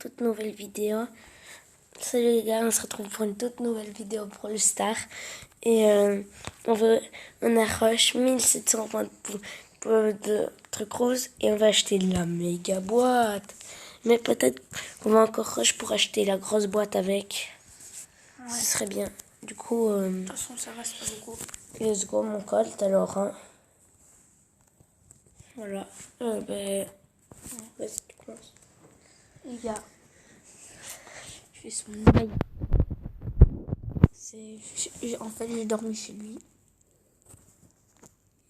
toute nouvelle vidéo. Salut les gars, on se retrouve pour une toute nouvelle vidéo pour le Star. Et on arrache 1720 de trucs roses et on va acheter la méga boîte. Mais peut-être qu'on va encore rush pour acheter la grosse boîte avec. Ouais. Ce serait bien. Du coup, de toute façon, ça reste pas beaucoup. Let's go mon colt alors. Hein. Voilà. Vas-y, tu commences. Les gars, je fais son mail. En fait, j'ai dormi chez lui.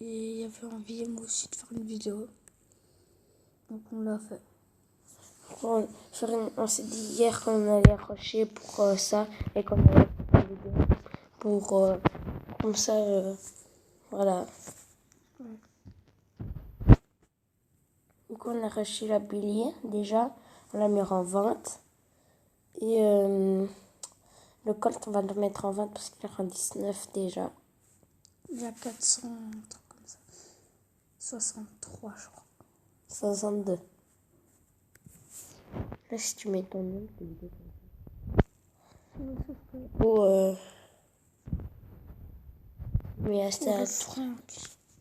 Et il avait envie, moi aussi, de faire une vidéo. Donc, on l'a fait. On s'est dit hier qu'on allait rusher pour ça et qu'on allait faire une vidéo pour comme ça, voilà. Donc on a rushé la Billy déjà, on l'a mis en vente. Et le Colt, on va le mettre en vente parce qu'il est en 19 déjà. Il y a 400, un truc comme ça. 63, je crois. 62. Là, si tu mets ton nom, tu le oh, mais c'était à 30.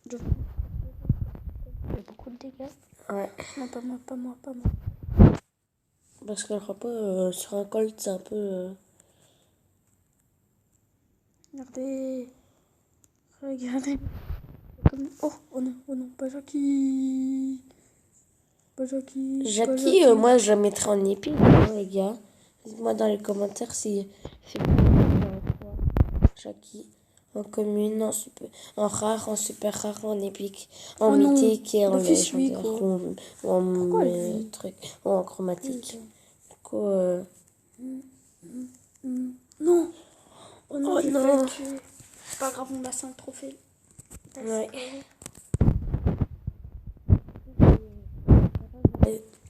Il y a beaucoup de dégâts. Ouais. Non, pas moi. Parce que le repas sur un Colt, c'est un peu... Regardez. Oh non, pas Jackie. Jackie, moi je la mettrais en épique, hein, les gars. Dites-moi dans les commentaires si c'est Jackie en commune, en rare, en super rare, en épique, en mythique et en légendaire ou en truc, ou en chromatique. Du coup, non. Oh non, oh j'ai non. fait tuer. C'est pas grave, on a 5 trophées. Ouais.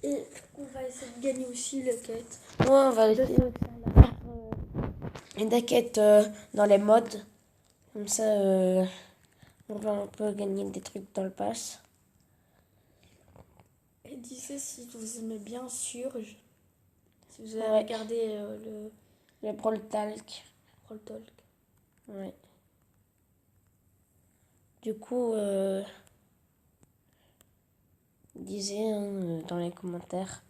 Et on va essayer de gagner aussi la quête. Ouais, on va essayer de faire une quête dans les modes. Comme ça, on peut gagner des trucs dans le pass. Et dites si vous aimez bien sûr. Si vous avez regardé le Brawl Talk. Ouais. Du coup, disez dans les commentaires.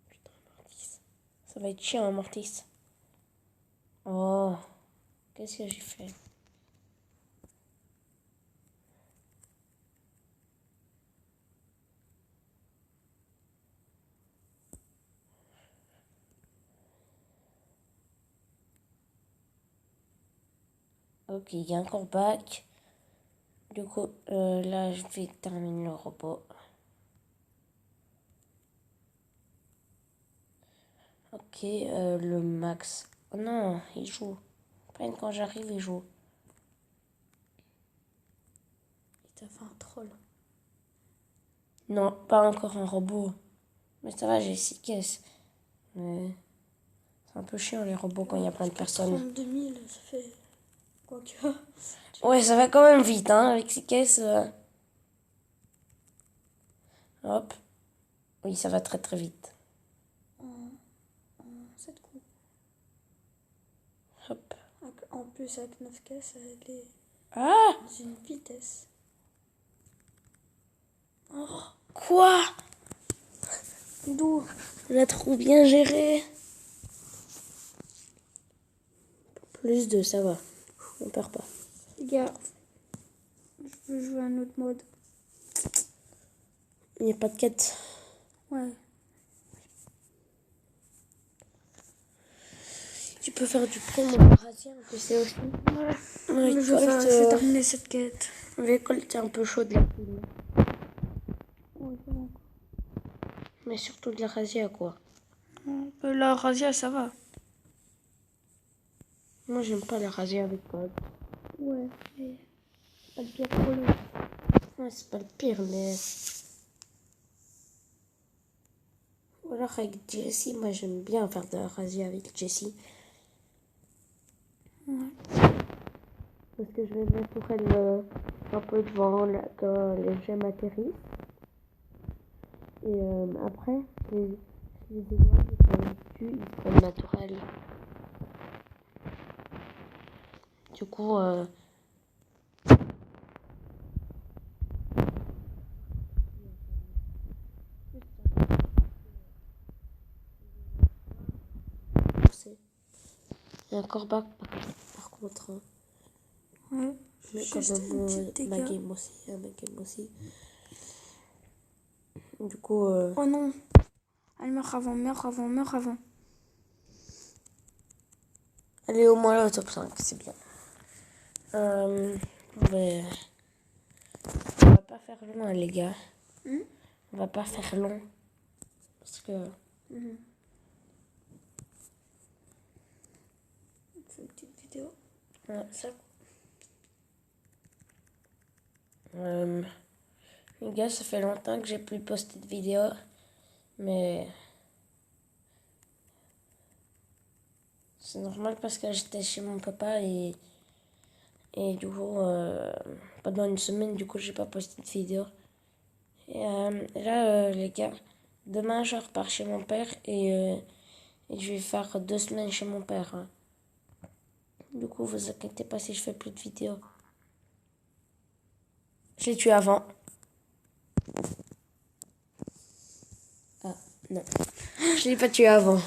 Putain, Mortis. Ça va être chiant, hein, Mortis. Oh, qu'est-ce que j'ai fait? Ok, il y a encore back. Du coup, là, je vais terminer le robot. Ok, le max. Oh non, il joue. Peine quand j'arrive, il joue. Il t'a fait un troll. Non, pas encore un robot. Mais ça va, j'ai 6 caisses. Mais c'est un peu chiant les robots quand il y a plein de personnes. 32 000, ça fait... Quoi que... Ouais, ça va quand même vite, hein, avec 6 caisses. Hop. Oui, ça va très très vite. En 7 coups. Hop. En plus, avec 9 caisses, elle est Ah! dans une vitesse. Oh, quoi? D'où? Je l'ai trop bien géré. Plus de, ça va. On perd pas. Les gars, je veux jouer à un autre mode. Il n'y a pas de quête. Ouais. Tu peux faire du prêt, mon razia, un PC aussi. Ouais. Je vais terminer cette quête. L'école, c'est un peu chaud de la poule. Ouais, c'est bon. Mais surtout de la razia, quoi. La razzia, ça va. Moi, j'aime pas la razia avec code. Ouais, mais c'est pas le pire problème. Ouais, c'est pas le pire, mais... Ou alors avec Jessie, moi j'aime bien faire de la razia avec Jessie. Ouais. Parce que je vais mettre pour elle un peu devant là, quand les gemmes atterrissent. Et après, les éloigne et quand ils se tuent, ils se prennent naturel. Du coup, il y a un corbac par contre. Hein. Ouais. Mais quand Juste même, un petit dégât. ma game aussi. Du coup, Oh non. Elle meurt avant. elle est au moins là au top 5, c'est bien. Mais on va pas faire long, hein, les gars. On va pas faire long. Parce que... C'est une petite vidéo. Ouais, ça... les gars, ça fait longtemps que j'ai plus posté de vidéos. Mais... c'est normal parce que j'étais chez mon papa et du coup, pendant une semaine, du coup, j'ai pas posté de vidéo. Et là, les gars, demain, je repars chez mon père et je vais faire 2 semaines chez mon père. Hein. Du coup, vous inquiétez pas si je fais plus de vidéos. Je l'ai tué avant. Ah, non. Je l'ai pas tué avant.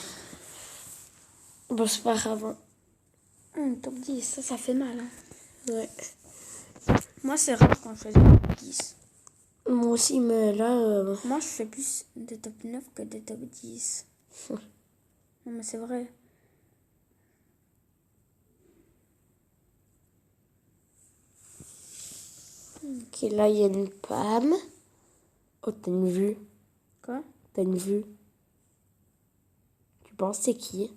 Bon, c'est pas grave. Top 10, ça fait mal. Hein. Ouais. Moi, c'est rare quand je fais des top 10. Moi aussi, mais là... Moi, je fais plus des top 9 que des top 10. Non, mais c'est vrai. Ok, là, il y a une Pam. Oh, t'as une vue. Quoi? T'as une vue. Tu penses c'est qui?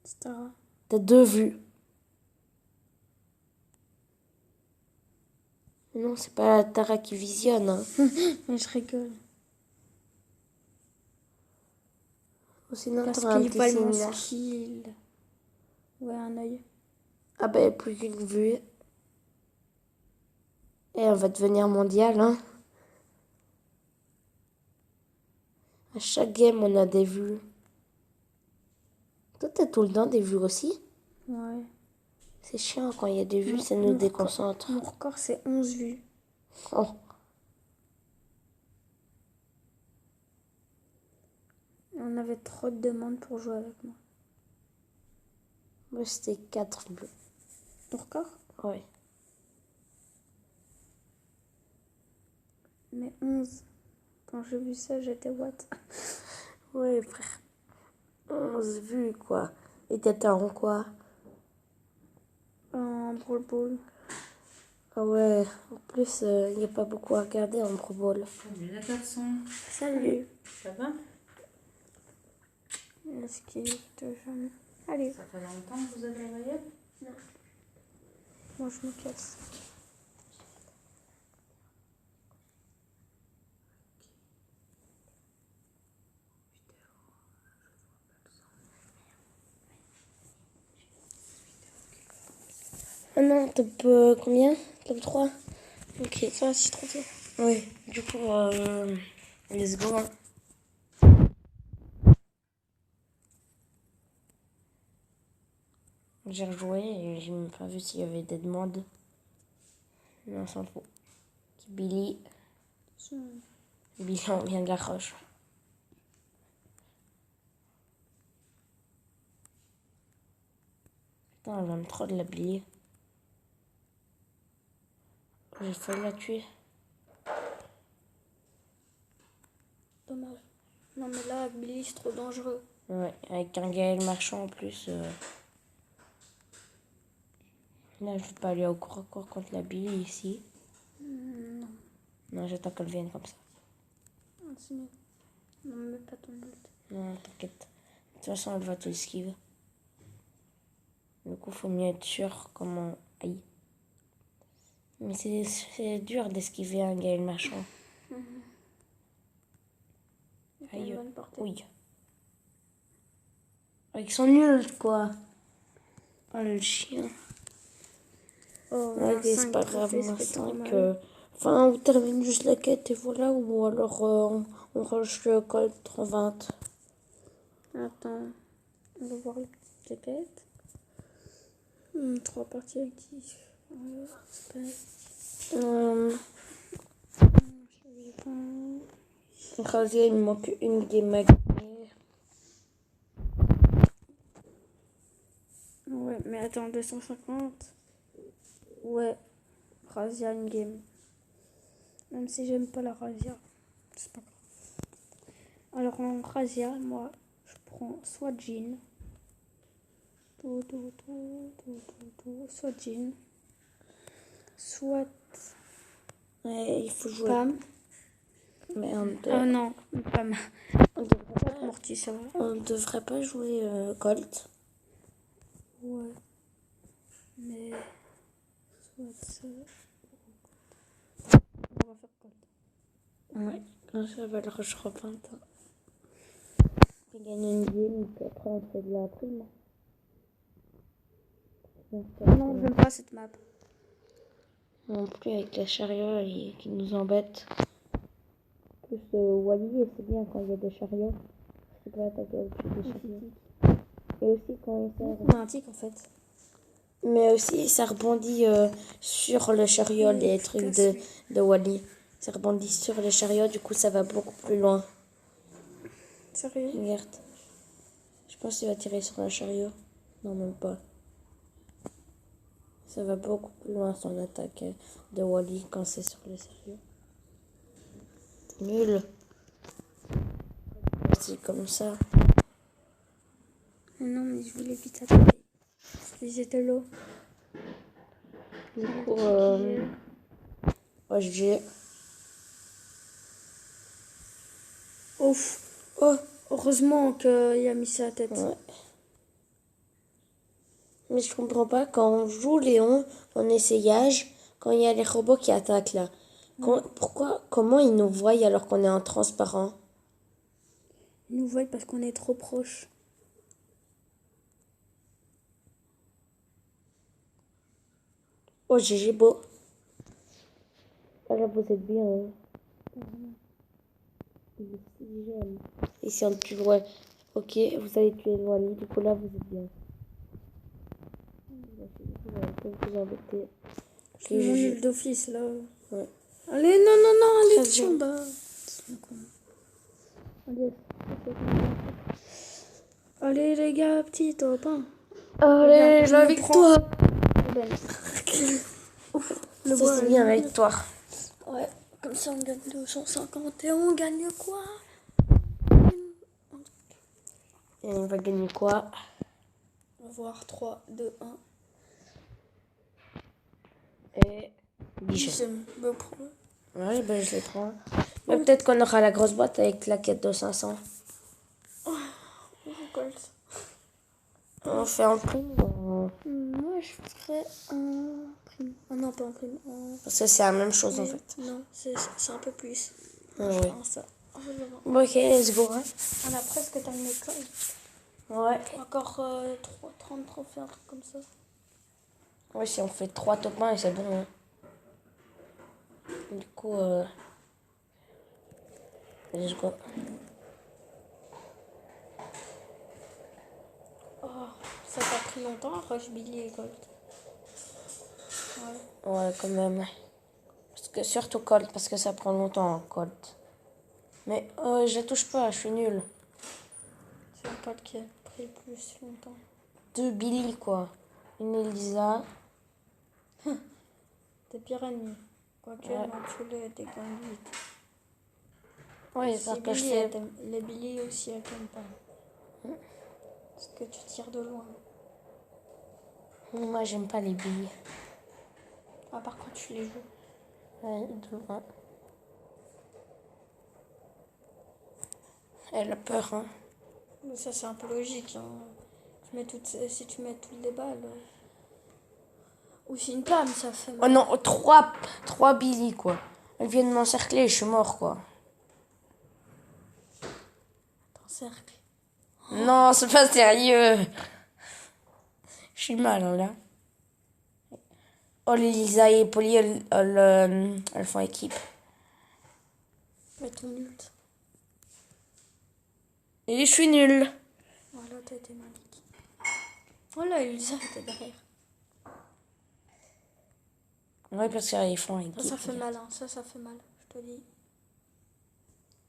Stara. T'as 2 vues. Non, c'est pas la Tara qui visionne. Hein. Mais je rigole. Ou sinon, Parce t'auras un qu'il petit vole mon signe là. skill. Ouais, un œil. Ah ben, plus qu'une vue. Et on va devenir mondial, hein. À chaque game, on a des vues. Toi, t'as tout le temps des vues aussi. Ouais. C'est chiant quand il y a des vues, ça nous déconcentre. Mon record, c'est 11 vues. Oh. On avait trop de demandes pour jouer avec moi. Moi, c'était 4 vues. Ton record? Ouais. Mais 11. Quand j'ai vu ça, j'étais what? Ouais, frère. 11 vues, quoi. Et t'étais en quoi? En Brawl Ball. Ah ouais, en plus, il n'y a pas beaucoup à regarder en Pro Bowl. Salut les garçons. Salut. Ça va? Est-ce qu'il te jamais? Allez. Ça fait longtemps que vous êtes réveillés? Moi, je me casse. Ah non, top combien? Top 3? Ok. Ça, c'est trop bien. Oui, du coup, let's go. Hein. J'ai rejoué et j'ai même pas vu s'il y avait des demandes. Mais on s'en fout. Billy. Billy, on vient de la roche. Putain, elle va me trop de la Billy. J'ai failli la tuer. Dommage. Non, mais là, Billy, c'est trop dangereux. Ouais, avec un Gaël Marchand en plus. Là, je vais pas aller au corps à corps contre la Billy ici. Non. Non, j'attends qu'elle vienne comme ça. Continue. Non, mais pas ton but. Non, t'inquiète. De toute façon, elle va tout esquiver. Du coup, faut mieux être sûr comment... Aïe. Mais c'est dur d'esquiver un Gaël Marchand. Aïe. Oui. Ils sont nuls, quoi. Oh, le chien. Oh, Ok, c'est pas grave, moi 5. Enfin, on termine juste la quête et voilà. Ou alors, On range le Colt 320. Attends, on va voir les jaquettes. 3 parties actives. Ouais, c'est pas... Rasier, il me manque une game à gagner. Ouais, mais attends, 250. Ouais, Razia une game. Même si j'aime pas la Razia, c'est pas grave. Alors en Razia, moi, je prends soit Jean. Soit Jean. Soit Ouais, il faut jouer. Pam. Mais Ah non, Pam. on devrait Soit pas, Morty, ça va. on devrait pas jouer Colt. Ouais. Mais soit ça. On va faire Colt. Ouais, quand ça va le rush repeint. On peut gagner une game, puis après on fait de la prime. Non, j'aime pas cette map. Non plus avec les chariots qui nous embêtent. Plus Wally, et c'est bien quand il y a des chariots. Je peux pas attaquer au-dessus des chariots. Et aussi quand il sert. On a un tic en fait. Mais aussi ça rebondit sur le chariot, Oui, les tout trucs à fait. de Wally. Ça rebondit sur les chariots, du coup ça va beaucoup plus loin. Sérieux? Regarde. Je pense qu'il va tirer sur un chariot. Non, même pas. Ça va beaucoup plus loin son attaque de Wally quand c'est sur les chariots. Nul. C'est comme ça. Non, mais je voulais vite attaquer. Parce qu'ils étaient là. Du coup, j'ai. Ouf. Oh, heureusement qu'il a mis sa tête. Ouais. Mais je comprends pas, quand on joue Léon en essayage, quand il y a les robots qui attaquent là, comment ils nous voient alors qu'on est en transparent? Ils nous voient parce qu'on est trop proche. Oh, GG beau. Ah là, vous êtes bien. Hein. Et si on tue le ok, vous allez tuer le Wally, du coup là vous êtes bien. Vous embêter. Je me nul d'office là. Ouais. Allez, non, non, non, allez, Très dessus en bien. bas. Allez. Allez les gars, petit top. Hein. Allez, la victoire. Ouf, Ça c'est bien la victoire. Ouais, comme ça on gagne 250 et on gagne quoi? Et on va gagner quoi? On va voir 3, 2, 1. Et 10. Ouais, ben je les prends. Mais peut-être qu'on aura la grosse boîte avec la quête de 500. On fait en prime ou Moi je ferais un prime. Ah non, pas en prime. Parce que c'est la même chose en fait. Non, c'est un peu plus. Ah, Je oui. prends ça. Bon, ok, let's go. Hein. On a presque terminé l'école. Ouais. Encore 30 trophées, un truc comme ça. Ouais, si on fait 3 top 1 et c'est bon. Hein. Du coup, let's go. Oh, ça t'a pris longtemps, Rush Billy et Gold. Ouais. Ouais, quand même. Parce que, surtout Colt, parce que ça prend longtemps, Colt. Mais je la touche pas, je suis nulle. C'est un pote qui a pris plus longtemps. 2 Billy, quoi. Une Elisa. T'es pire ennemi. Quoique, Ouais. non, tu les dégagnes vite. Ouais, Si parce que je Billy, sais. les Billy aussi, elles t'aiment pas. Parce que tu tires de loin. Moi, j'aime pas les billes. Ah, par contre, tu les joues. Ouais, de loin. Elle a peur, hein. Mais ça, c'est un peu logique. Hein. Si tu mets toutes les balles. Ou si une plame, ça fait Oh mal. non, 3 Billy, quoi. Elles viennent m'encercler, je suis mort, quoi. T'encercles. Non, c'est pas sérieux. Je suis mal, hein, là. Oh, les Lisa et Polly, elles font équipe. Mais ton ult. Et je suis nul. Voilà, t'as été malique. Oh là, Elisa était derrière. Ouais, parce qu'ils font équipe. Ça fait mal, hein. Ça fait mal, je te dis.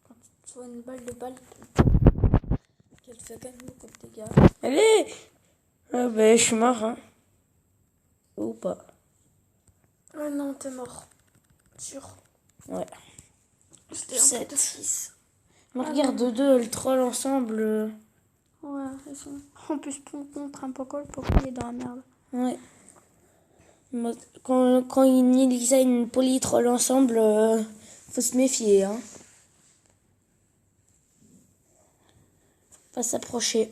Quand tu vois une balle de balle, qu'elle fait quand même beaucoup de dégâts. Allez. Ah ben, je suis mort, hein. Ou pas. Oh non, t'es mort. Sûr. Ouais. C'était un 7. peu de 6. Mais regarde, deux, elles trollent ensemble. Ouais, ils sont... En plus, contre un Pokol, Pokol il est dans la merde. Ouais. Quand Elisa et une Polly trollent ensemble, faut se méfier, hein. Faut pas s'approcher.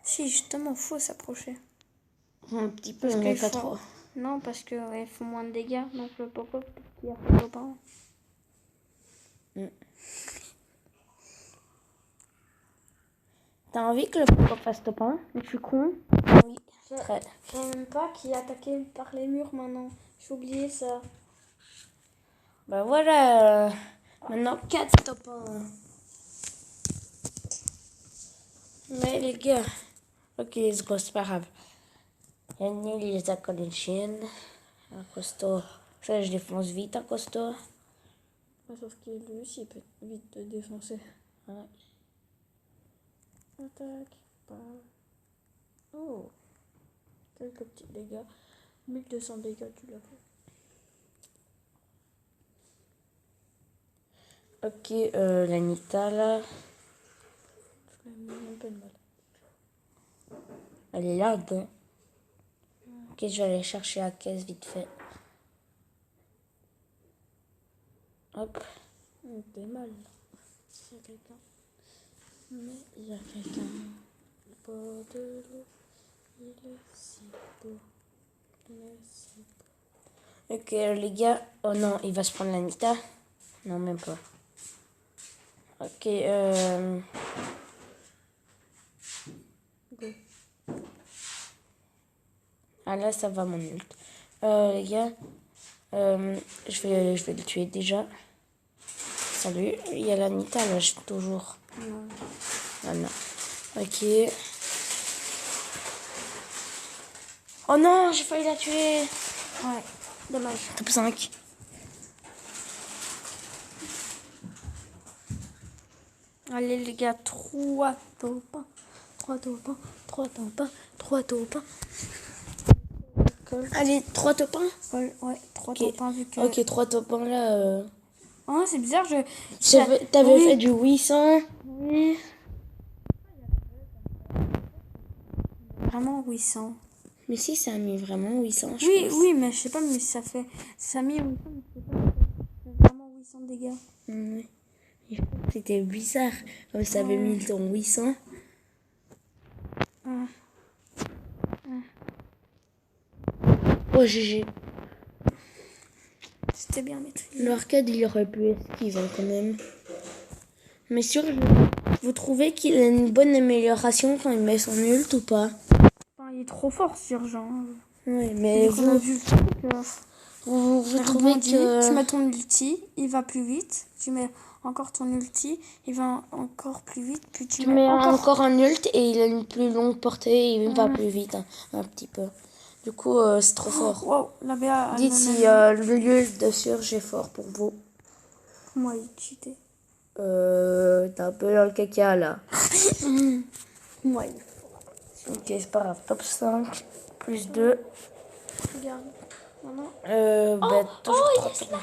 Si, justement, faut s'approcher. Un petit peu, Parce mais qu'il pas faut- trop. Non, parce qu'ils font moins de dégâts. Donc le Pokol, peut-être qu'il y a plus de copains. T'as envie que le Poco fasse top 1? Je suis con. Oui. Très. Je sais même pas qui est attaqué par les murs maintenant. J'ai oublié ça. Bah voilà. Maintenant 4 top 1. Mais les gars. Ok, c'est gros, c'est pas grave. Yannick, il les a collés une chienne. Un costaud. Ça, je défonce vite un costaud. Sauf que lui aussi, il peut vite te défoncer. Ouais. Attaque. Pas. Oh. Quelques petits dégâts. 1200 dégâts, tu l'as fait. Ok, la Nita là. Je l'ai mis un peu de mal. Elle est là, bon. Ok, je vais aller chercher la caisse vite fait. Hop. T'es mal. Il y a quelqu'un. Mais il y a quelqu'un. Pas de l'eau. Il est si beau. Il est si beau. Ok, les gars. Oh non, il va se prendre la Nita. Non, même pas. Ok, Go. Ah là, ça va mon ult. Les gars, je vais le tuer déjà. Salut, il y a la Nita là, toujours. Non. Ah non. Ok. Oh non, j'ai failli la tuer. Ouais, dommage. Top 5. Allez les gars, 3 taupins. 3 taupins. 3 taupins. 3 taupins. Allez, 3 top 1. Ouais, 3 Ok. taupins vu que... Ok, 3 top 1 là. Oh, c'est bizarre, T'avais Oui. fait du 800. Oui. Vraiment 800. Mais si, ça a mis vraiment 800, je Oui, pense. oui, mais je sais pas, mais ça fait... Ça a mis 800, mais je sais pas. Ça fait vraiment 800 dégâts. Ouais. C'était bizarre. Comme ça avait mis ton 800. Oh, GG. C'était bien maîtrisé. Le arcade, il aurait pu esquiver quand même. Mais vous trouvez qu'il a une bonne amélioration quand il met son ult ou pas? Enfin, il est trop fort, Surgeon. Oui, mais Dès qu'on a vu le truc, vous il trouvez rebondit, que... tu mets ton ulti, il va plus vite. Tu mets encore ton ulti, il va encore plus vite. Puis tu Tu mets encore... encore un ult et il a une plus longue portée et il va plus vite un petit peu. Du coup, c'est trop fort. Wow, la BA, elle Dites me si met- le lieu de Surge est fort pour vous. Moi, il cheatait. T'es un peu dans le caca là. Moi, il Ok, c'est pas grave. Top 5, plus 2. regarde. Maintenant, Toujours 3 top 1.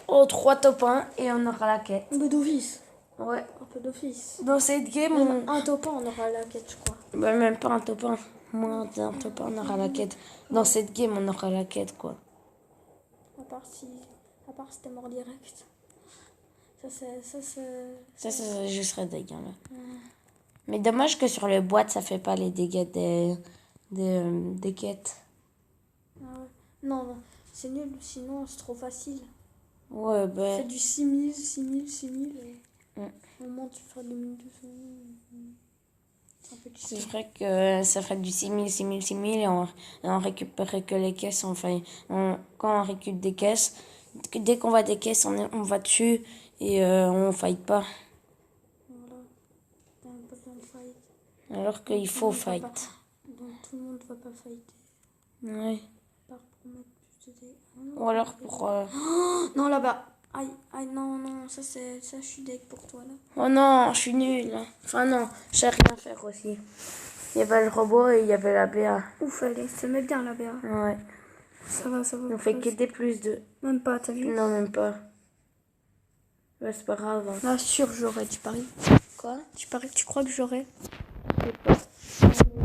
Oh, 3 top 1 et on aura la quête. un peu d'office. Ouais. Un peu d'office. Dans cette game, on... Un topin, on aura la quête, je crois. Bah, même pas un top 1. Moins d'un top 1, on aura la quête. Dans cette game, on aura la quête, quoi. À part si t'es mort direct. Ça, Je serais dégueu, là. Mais dommage que sur les boîtes, ça fait pas les dégâts des quêtes. Ah ouais. Non, non, c'est nul, sinon c'est trop facile. Ouais, bah... Fais du 6000, 6000, 6000 et au moment tu feras 2200. C'est un peu C'est cheaté. vrai que ça fait du 6000, 6000, 6000 et on récupère que les caisses. Enfin, quand on récupère des caisses, dès qu'on voit des caisses, on va dessus et on fight pas. Voilà. Alors qu'il faut fight. Donc tout le monde va pas fighter. Ouais. Par pour mettre plus de dégâts. Ou alors pour... Oh, non, là-bas. Aïe, aïe, non, ça, je suis deg pour toi, là. Oh non, je suis nulle. Enfin non, je sais rien faire aussi. Il y avait le robot et il y avait la BA. Ouf, allez, ça met bien, la BA. Ouais. Ça va. On fait que des plus de... Même pas, t'as vu? Non, même pas. Ouais, c'est pas grave. Hein. Là, sûr, j'aurais, tu paries. Quoi? Tu crois que j'aurais? Je sais pas.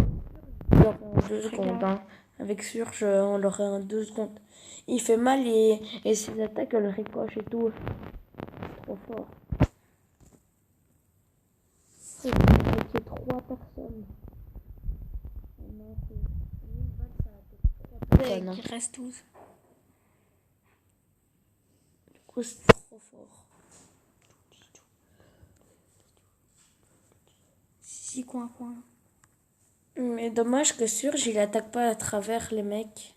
On l'aurait en 2 secondes. Hein. Avec Surge, on l'aurait en 2 secondes. Il fait mal et ses attaques, elles ricochent et tout. C'est trop fort. Il y a 3 personnes. Il reste 12. Du coup, c'est trop fort. Si, coin. Mais dommage que Surge, il attaque pas à travers les mecs.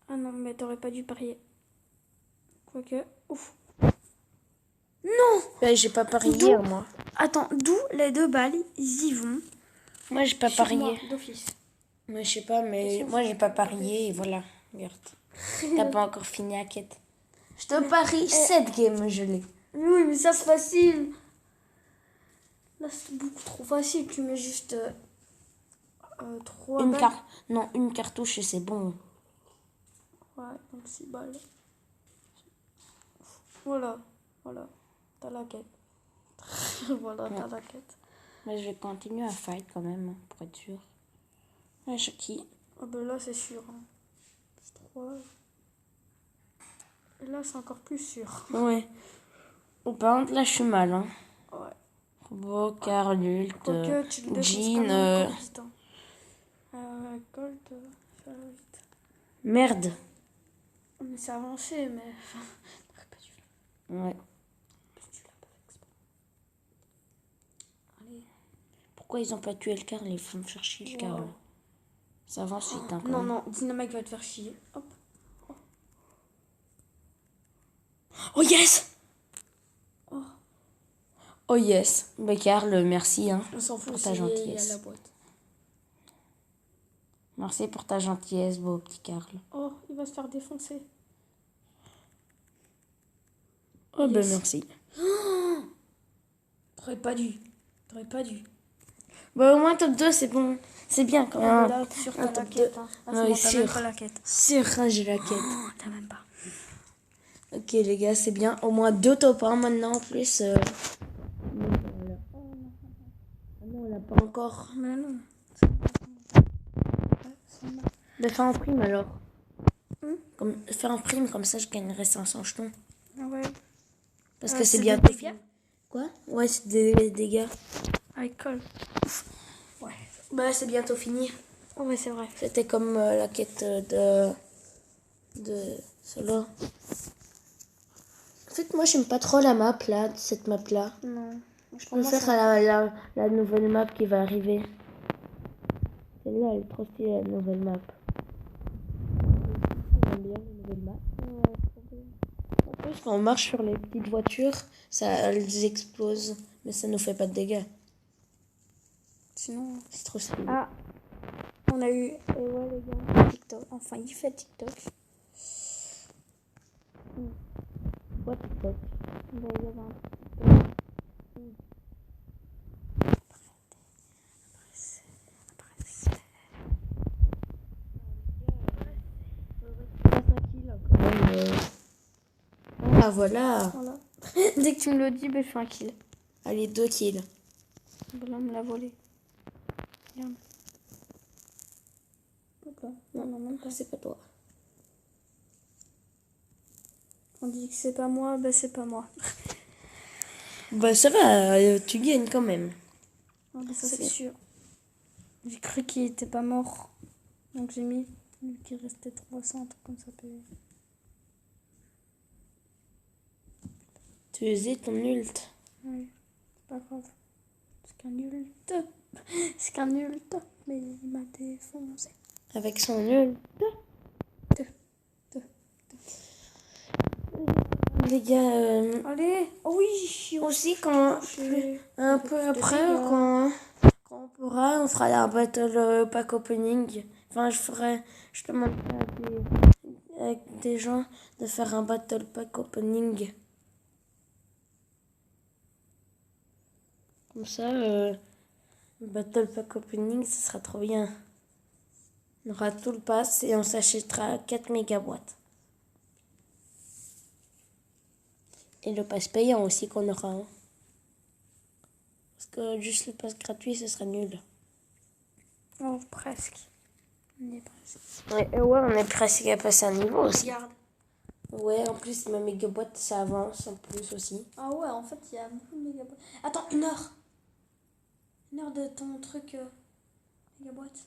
Ah non, mais t'aurais pas dû parier. Quoique, ouf. Ben, j'ai pas parié, moi. Attends, d'où les 2 balles, ils y vont. Moi, j'ai pas Sur parié. moi, d'office. Mais je sais pas, mais moi, j'ai pas parié et voilà. Regarde. T'as pas encore fini la quête. Je te parie 7 games, je l'ai. Oui, mais ça, c'est facile. Là, c'est beaucoup trop facile. Tu mets juste 3 balles. Non, une cartouche et c'est bon. Ouais, donc 6 balles. Voilà. T'as la quête. Voilà, t'as la quête. Mais je vais continuer à fight quand même, pour être sûr. Ouais, qui? Ah ben là, c'est sûr. Hein. Plus 3. Et là, c'est encore plus sûr. Ouais. Oh, par contre, là, je suis mal. Hein. Ouais. Robot, Carl, Quoique, tu le défonces quand Jean. même encore vite, hein. Colt, ça va vite. Merde. Mais c'est avancé, mais... T'aurais pas dû le Ouais. Tu l'as pas fait exprès. Allez. Pourquoi ils ont pas tué le Carl? Ils vont me faire chier le Carl. Ça avance vite, hein, quand Non, même. non, Dynamite va te faire chier. Hop. Oh yes! Oh yes. Bah, Carl, merci hein, On s'en fout, pour ta il y a gentillesse. la boîte. Merci pour ta gentillesse, beau petit Carl. Oh, il va se faire défoncer. Oh Yes. ben merci. T'aurais pas dû. Bah au moins top 2 c'est bon. C'est bien quand même. Là, t'es sûr, t'as la top quête. 2. Hein. Ah, Ouais, c'est bon, t'as sûr. même pas la quête. Sûr, hein, j'ai la quête. Oh, t'as même pas. Ok les gars, c'est bien. Au moins 2 top 1 maintenant en plus. Ah non, on l'a pas encore. Mais non. Bah fais en prime alors. Fais en prime, comme ça je gagnerai 500 jetons. Ah ouais. Parce que c'est des bientôt dégâts. fini. Quoi? Ouais, c'est des dégâts. Avec Cole. Ouais. Bah c'est bientôt fini. Oh ouais, c'est vrai. C'était comme la quête de Solo. En fait, moi, j'aime pas trop la map, là, cette map-là. Non. Je préfère la nouvelle map qui va arriver. Celle-là, elle est trop stylée, la nouvelle map. J'aime bien la nouvelle map. En plus, quand on marche sur les petites voitures, elles explosent. Mais ça nous fait pas de dégâts. Sinon... C'est trop stylé. Ah, on a eu... Et ouais, les gars, TikTok. Enfin, il fait TikTok. Quoi, TikTok? Bah, il y avait un TikTok. Ah, voilà. Voilà. Dès que tu me le dis, bah, je fais un kill. Allez, 2 kills. Bah, là, on me l'a volé. Regarde. Hop là. Non, même pas. C'est pas toi. On dit que c'est pas moi, bah c'est pas moi. Bah ça va, tu gagnes quand même. Ah, bah, ça C'est c'est bien. sûr. J'ai cru qu'il était pas mort. Donc j'ai mis qu'il restait 300, un truc comme ça. Tu usais ton ult. Oui, c'est pas grave. C'est qu'un ult. C'est qu'un ult. Mais il m'a défoncé. Avec son ult. Les gars, Allez, oh oui. aussi quand J'ai un peu après, Quand on pourra, on fera un battle pack opening. Enfin, je demanderai à des gens de faire un battle pack opening. Comme ça, le battle pack opening, ce sera trop bien. On aura tout le pass et on s'achètera 4 mégaboîtes. Et le pass payant aussi qu'on aura. Hein. Parce que juste le pass gratuit, ce sera nul. Oh, presque. On est presque. Ouais, on est presque à passer un niveau aussi. Regarde. Ouais, en plus, ma mégaboîte, ça avance en plus aussi. Ah ouais, en fait, il y a beaucoup de mégaboîtes. Attends, 1 heure. 1 heure de ton truc mégaboîte.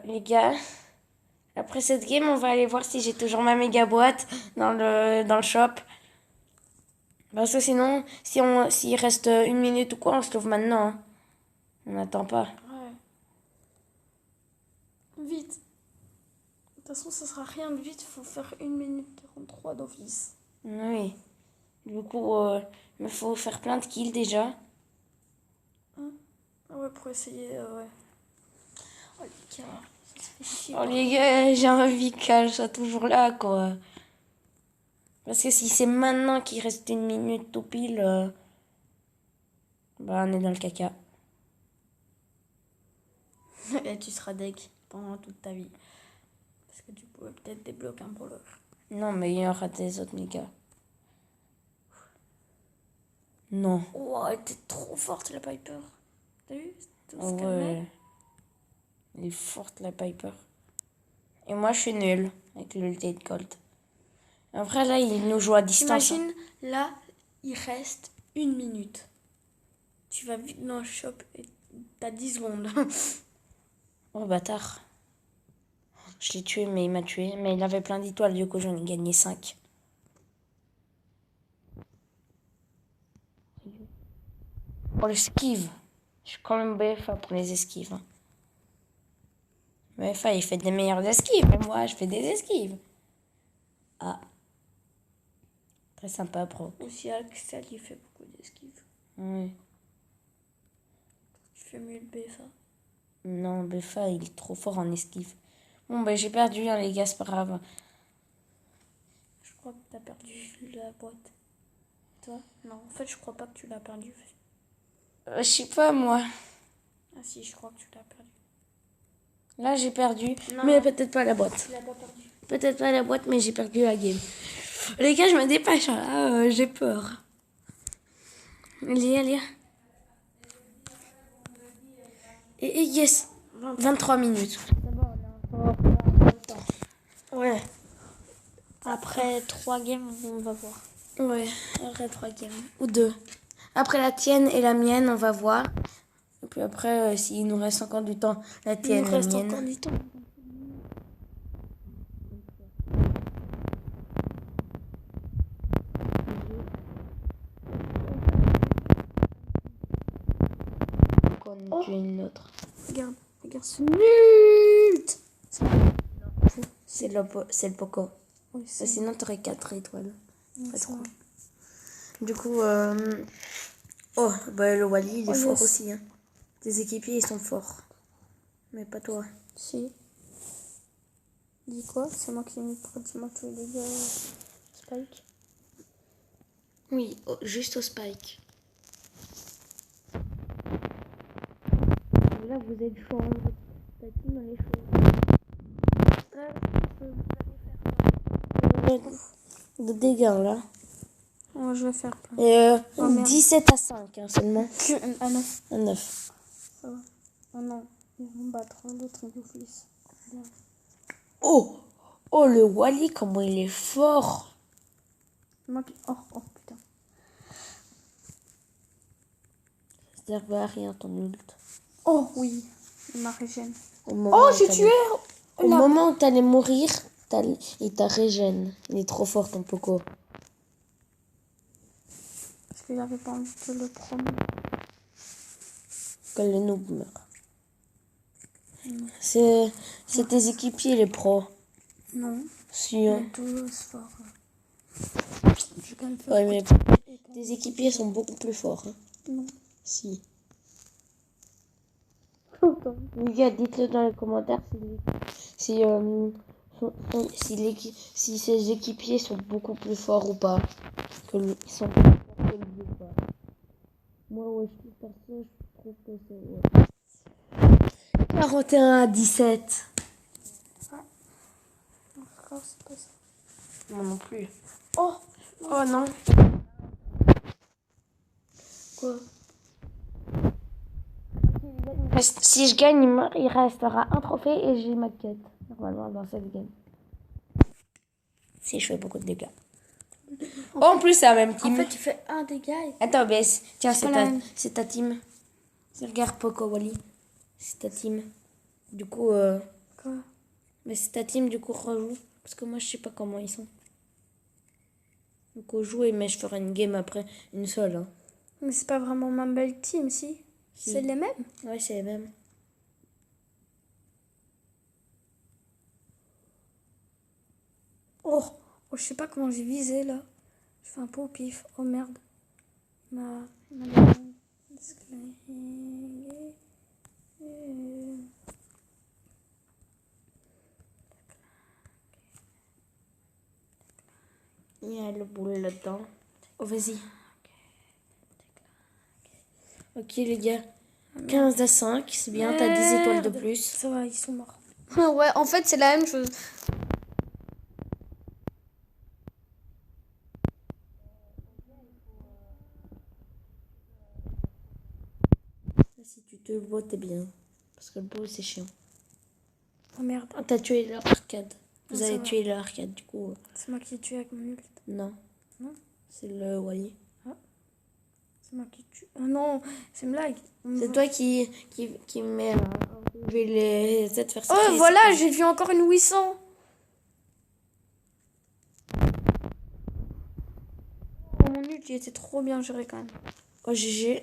Les gars, après cette game, on va aller voir si j'ai toujours ma mégaboîte dans le shop. Parce que sinon, s'il reste 1 minute ou quoi, on se l'ouvre maintenant. Hein. On n'attend pas. Ouais. Vite. De toute façon, ça sera rien de vite. Il faut faire 1 minute 43 d'office. Oui. Du coup, il faut faire plein de kills déjà. Ah ouais, pour essayer, ouais. Oh les gars, ça se fait chier. Oh les gars, j'ai envie qu'elle soit toujours là, quoi. Parce que si c'est maintenant qu'il reste 1 minute tout pile, bah on est dans le caca. Et tu seras deg pendant toute ta vie. Parce que tu pourrais peut-être débloquer un brawler. Non, mais il y aura des autres mégas. Non. Oh, elle était trop forte la Piper. T'as vu tout ce Oh, qu'elle met? ouais. Elle est forte, la Piper. Et moi, je suis nulle avec l'ulti de Colt. Après, là, il nous joue à distance. T'imagines, là, il reste 1 minute. Tu vas vite dans le shop et t'as 10 secondes. Oh, bâtard. Je l'ai tué, mais il m'a tué. Mais il avait plein d'étoiles, du coup, j'en ai gagné 5. Pour l'esquive. Je suis quand même BFA pour les esquives. Hein. BFA, il fait des meilleures esquives. Mais moi, je fais des esquives. Ah. Très sympa, pro. Aussi, Axel, il fait beaucoup d'esquives. Oui. Tu fais mieux le BFA. Non, BFA, il est trop fort en esquive. Bon, ben, j'ai perdu, hein, les gars, c'est pas grave. Je crois que t'as perdu la boîte. Toi? Non, en fait, je crois pas que tu l'as perdu. Je sais pas, moi. Ah si, je crois que tu l'as perdu. Là, j'ai perdu. Non. Mais peut-être pas la boîte. Tu l'as pas perdu. Peut-être pas la boîte, mais j'ai perdu la game. Les gars, je me dépêche. Là, j'ai peur. Allez, allez. Et yes. 23 minutes. Ouais. Après 3 games, on va voir. Ouais, après 3 games. Ou 2. Après la tienne et la mienne, on va voir. Et puis après, s'il nous reste encore du temps, la Il tienne nous et la reste mienne. encore du temps. On tue une autre. Regarde ce nul. C'est le Poco. Oui, c'est Sinon, t'aurais 4 étoiles. Pas ça. trop. Du coup, oh, bah, le Wally, il est fort yes. aussi. Hein. Tes équipiers, ils sont forts. Mais pas toi. Si. Dis quoi? C'est moi qui ai mis pratiquement tous les gars Spike. Oui, juste au Spike. Là, vous êtes chaud. Ta team, elle est chaude. De dégâts, là. Oh, je vais faire plein. Et Oh, merde. 17 à 5 hein, seulement. Ah 9. À 9. Ça va. Oh non. Ils vont battre l'autre fils. Oh! Oh, le Wally, comment il est fort! Moi qui... Oh putain. Ça servait à rien, ton ult. Oh oui. Il m'a régène. Oh, j'ai tué. Au moment où t'allais mourir, il t'a régène. Il est trop fort, ton Poco. Parce qu'il avait pas envie de le prendre. Quand le noob meurt. C'est tes équipiers, les pros. Non. Si, hein. Tous forts. Je gagne Ouais, mais tes équipiers sont beaucoup plus forts. Hein. Non. Si. Attends. Les gars, dites-le dans les commentaires si, si ses équipiers sont beaucoup plus forts ou pas. Ils sont plus forts que lui ou pas. Moi, ouais, je trouve perso, je trouve que c'est... Ouais. 41-17. Encore, c'est pas ça. Moi non plus. Oh non. Quoi? Si je gagne, il restera un trophée et j'ai ma quête. Normalement, dans cette game. Si je fais beaucoup de dégâts. En plus, c'est la même team. En fait, tu fais un dégât. Attends, mais tiens, C'est pas la même. c'est ta team. Regarde Poco Wally. C'est ta team. Du coup, Quoi? mais c'est ta team, du coup, rejoue. Parce que moi, je sais pas comment ils sont. Du coup, joue, mais je ferai une game après, une seule. Hein. Mais c'est pas vraiment ma belle team, si. Si. C'est les mêmes. Ouais, c'est les mêmes. Oh, je sais pas comment j'ai visé là. Je fais un peu au pif. Oh merde. Il m'a Il y a le boule là-dedans. Oh, vas-y. Ok, les gars. 15-5, c'est bien, t'as 10 étoiles de plus. Ça va, ils sont morts. Ouais, en fait, c'est la même chose. Si tu te bois, t'es bien. Parce que le bout, c'est chiant. Oh merde. Ah, t'as tué l'arcade. Vous Non, ça avez va. tué l'arcade, du coup. C'est moi qui ai tué avec mon ult. Non. Non. C'est le Wally. C'est moi qui tue. Oh non, c'est une blague. C'est toi qui met je vais les faire ça. Oh voilà, j'ai vu encore une 800. Oh, mon ult, il était trop bien géré quand même. Oh, GG.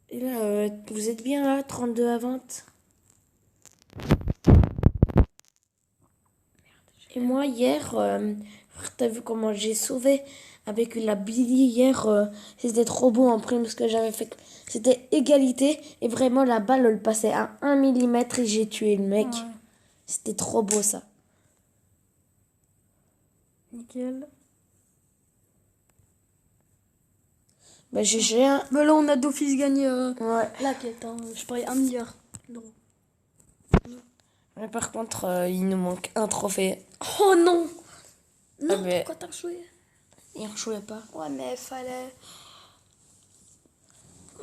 Et là, vous êtes bien là, 32 à 20. Et moi, hier, t'as vu comment j'ai sauvé avec la Billy hier. C'était trop beau en prime ce que j'avais fait. C'était égalité. Et vraiment, la balle, elle passait à 1 mm et j'ai tué le mec. Ouais. C'était trop beau ça. Nickel. Bah, GG. Hein. Mais là, on a d'office gagné Ouais. la quête. Hein. Je parie 1 milliard d'euros. Mais par contre, il nous manque un trophée. Oh non. Non, Ah, mais- pourquoi t'as rejoué? Il ne jouait pas. Ouais, mais fallait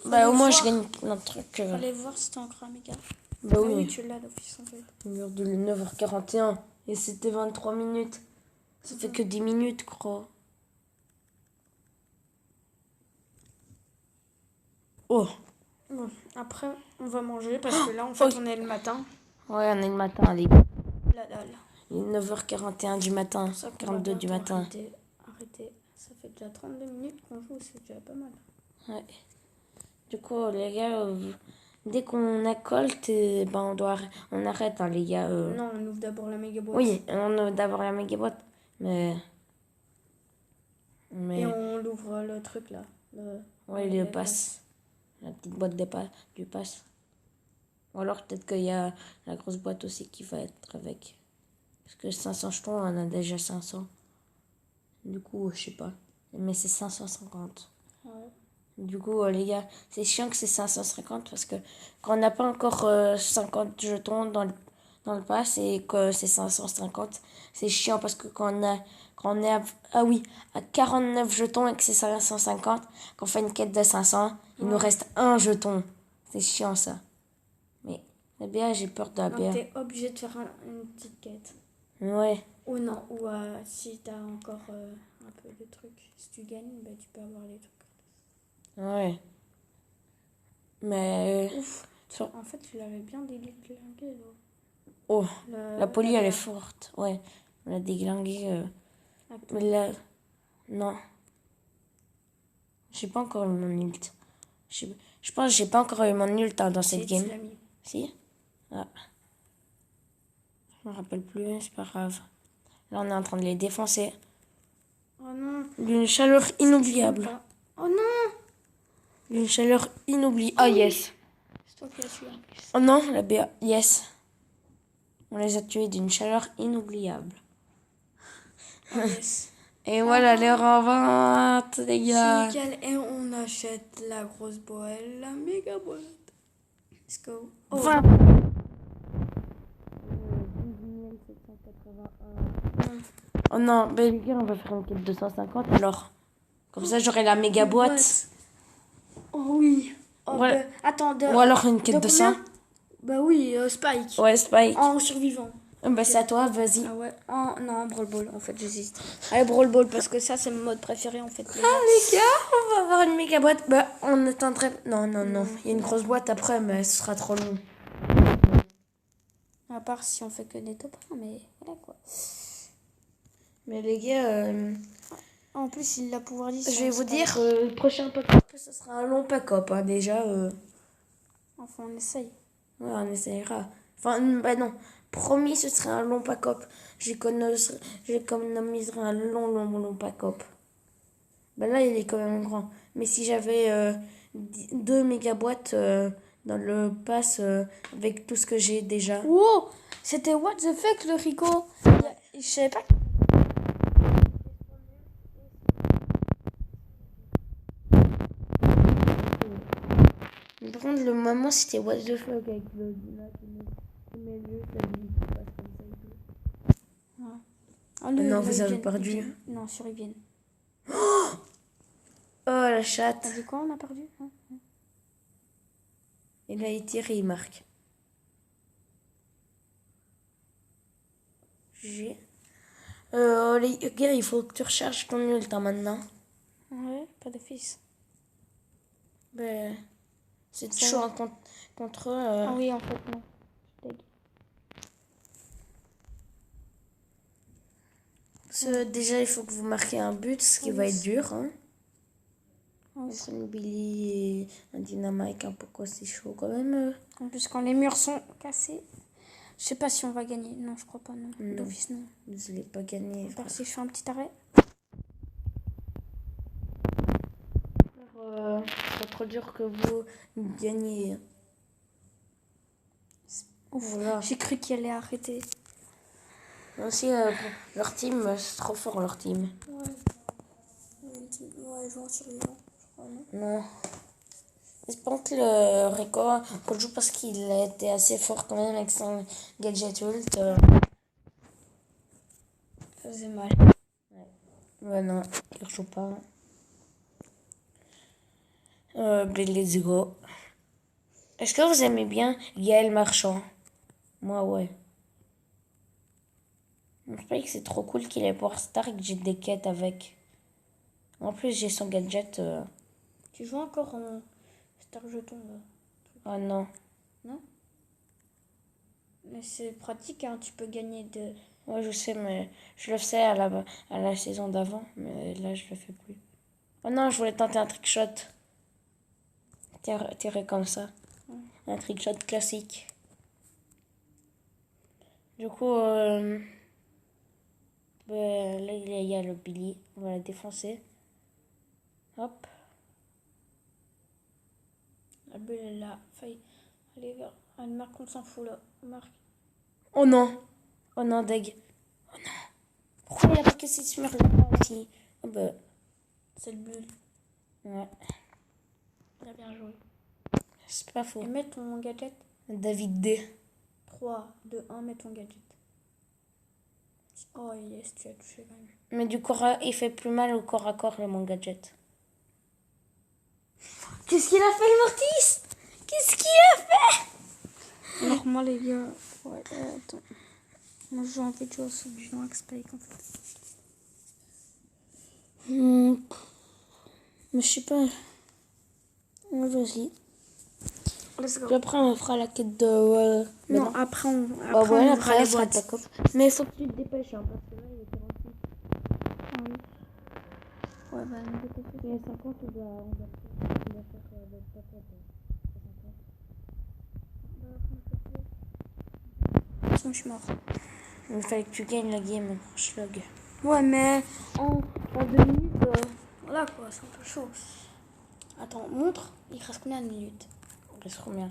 Bah, au moins, voir. je gagne plein de trucs. Fallait voir si c'était encore un méga. Bah Ah oui. oui, tu l'as d'office en fait. Regarde, il est 9h41 et c'était 23 minutes. Ça fait que 10 minutes, crois. Oh. Bon, après, on va manger parce que là, en fait, Oh. on est le matin. Ouais, on est le matin, allez. Là, là, là. Il est 9h41 du matin, Ça, qu'on 42 va du bientôt matin. Arrêtez. Ça fait déjà 32 minutes qu'on joue, c'est déjà pas mal. Ouais. Du coup, les gars, dès qu'on accolte, ben on arrête, hein, les gars. Non, on ouvre d'abord la méga boîte. Oui, on a d'abord la méga boîte, mais Et on ouvre le truc là. ouais, le pass. La petite boîte du pass. Ou alors peut-être qu'il y a la grosse boîte aussi qui va être avec. Parce que 500 jetons, on en a déjà 500. Du coup, je sais pas. Mais c'est 550. Ouais. Du coup, les gars, c'est chiant que c'est 550 parce que quand on n'a pas encore 50 jetons dans le pass et que c'est 550, c'est chiant parce que quand on est à 49 jetons et que c'est 550, qu'on fait une quête de 500, il nous reste un jeton. C'est chiant ça. Mais la BA, j'ai peur de la BA. Donc t'es obligé de faire une petite quête. Ouais. Ou non, ou si t'as encore un peu de trucs, si tu gagnes, bah, tu peux avoir les trucs. Ouais. Mais... Ouf. En fait, tu l'avais bien déglingué là. Oh, la poly, elle est BA. forte. Ouais, on l'a déglingué. Ah, Mais là... Non. J'ai pas encore eu mon ult. Je pense que j'ai pas encore eu mon ult dans cette game. tu l'as mis. Si? Ah. Je me rappelle plus, c'est pas grave. Là, on est en train de les défoncer. Oh non. D'une chaleur inoubliable. Oh non. D'une chaleur inoubliable. Ah, yes. Ok, celui-là. Oh non, la BA. Yes. On les a tués d'une chaleur inoubliable. Ah, yes. Et voilà les reventes, les gars. C'est nickel. Et on achète la grosse boîte, la méga boîte. Let's go. Oh, Enfin. Oh non, ben les gars, on va faire une quête 250 alors. Comme ça, j'aurai la méga boîte. Oh oui. Oh, Ouais. attends, Ou alors une quête de 100. combien? Bah oui, Spike. Ouais, Spike. En survivant. Bah, c'est à toi, vas-y. Ah ouais. Non, Brawl Ball, en fait, j'hésite. Allez, Brawl Ball, parce que ça, c'est mon mode préféré, en fait. Les gars, on va avoir une méga boîte. Bah, on attendrait. Non. Il y a une grosse boîte après, mais ce sera trop long. À part si on fait que des top 1, mais voilà quoi. Mais les gars, En plus, il a pouvoir 10. je vais vous dire, le prochain pack-up, ce sera un long pack-up. Hein, déjà, Enfin, on essaye. ouais, on essaiera. Enfin, bah non. Promis, ce sera un long pack-up. J'économiserai un long pack-up. Bah là, il est quand même grand. Mais si j'avais 2 méga boîtes dans le pass avec tout ce que j'ai déjà. Wow! C'était what the fuck le Rico? Je savais pas. Mais par contre, le moment, c'était what the fuck avec le dimanche. Mais juste la vie qui passe comme ça et tout. Ah, Non, vous avez perdu. Non, sur ils viennent. Oh, la chatte. T'as dit quoi? On a perdu? Hein? Et là, il tire et il marque. J'ai. Les gars, il faut que tu recharges ton ult maintenant. Ouais, pas de fils. Ben, c'est Ça chaud va. hein, contre eux. Ah oui, en fait, non. Je t'ai dit. Déjà, il faut que vous marquiez un but, ce qui Oui. va être dur. Hein. Oui. Entre une Billy et un Dynamite, un pourquoi c'est chaud quand même. En plus, quand les murs sont cassés, je sais pas si on va gagner. Non, je crois pas, non. Non. D'office, non. Vous n'allez pas gagner. À part si je fais un petit arrêt. C'est trop dur que vous gagnez. Ouf, Voilà. j'ai cru qu'il allait arrêter. Aussi, leur team, c'est trop fort leur team. Ouais, joueur survivant, je crois, non? Non. Je pense que le Rico, on le joue parce qu'il a été assez fort quand même avec son gadget ult. Ça faisait mal. Ouais, non, il ne joue pas. Let's go. Est-ce que vous aimez bien Gaël Marchand? Moi, ouais. Je pense que c'est trop cool qu'il ait Power Star et que j'ai des quêtes avec. En plus, j'ai son gadget. Tu joues encore en Star Jeton, là? Oh non. Non? Mais c'est pratique, hein, tu peux gagner de... Ouais, je sais, mais je le faisais à la saison d'avant. Mais là, je le fais plus. Oh non, je voulais tenter un trickshot. Tirer comme ça. Un trickshot classique. Du coup, là, il y a le Billy. On va la défoncer. Hop. La bulle, elle a failli aller vers... Elle marque, on s'en fout, là. Marque. Oh non. Oh non, deg. Oh non. Pourquoi il n'y a pas que cette merde là aussi? Oh bah. C'est le bulle. Ouais. Il a bien joué. C'est pas faux. Et mets ton gadget. David D. 3, 2, 1, mets ton gadget. Oh yes, tu as touché quand même. Mais du coup, il fait plus mal au corps à corps, mon gadget. Qu'est-ce qu'il a fait, le Mortis? Qu'est-ce qu'il a fait? Alors moi les gars, ouais, attends. Moi je joue en fait, je joue avec Spike en fait. Mais je sais pas. Ouais, vas-y. Let's go. Puis après, on fera la quête de... mais Non, après on, bah ouais, on après, fera on les fera le boîtes. pack-up. Mais il faut que tu te dépêches, hein, parce que là, il est 46. Ah oui. Ouais, bah on peut faire. Il est 50, on doit faire le pack-up. De toute façon, je suis mort. Il fallait que tu gagnes la game, Schlog. Ouais, mais en 2 minutes, voilà quoi, c'est un peu chaud. Attends, montre, il reste combien de minutes? Il reste combien?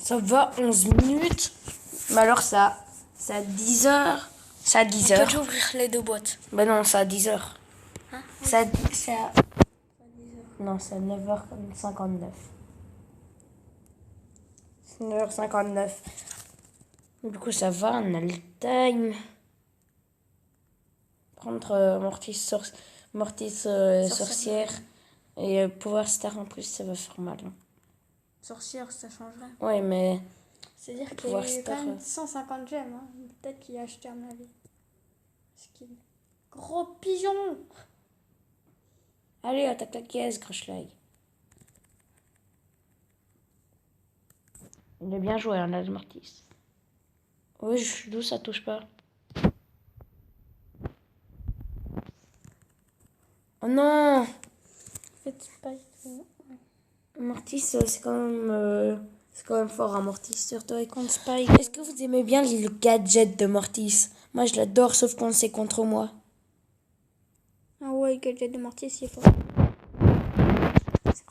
Ça va 11 minutes. Mais alors ça à 10 heures. C'est à 10 heures. Tu peux ouvrir les 2 boîtes. Ben non, c'est à 10 heures. Hein? C'est à... Non, c'est à 9h59. C'est 9h59. Du coup, ça va, on a le time. Prendre Mortis sorcière. Et pouvoir star en plus, ça va faire mal. Hein. Sorcière, ça changerait. Ouais, mais... C'est-à-dire qu'il y pouvoir a eu star, quand même 150 gemmes. Hein. Peut-être qu'il a acheté à mon avis. Gros pigeon! Allez, attaque la caisse, Grushlag. Il a bien joué, hein, là, le Mortis. Oui, d'où ça touche pas. Oh non! Faites pas... Mortis, c'est quand même fort, un Mortis, surtout avec Contre Spike. Est-ce que vous aimez bien le gadget de Mortis? Moi, je l'adore, sauf quand c'est contre moi. Ah ouais, gadget de mortier, c'est fort.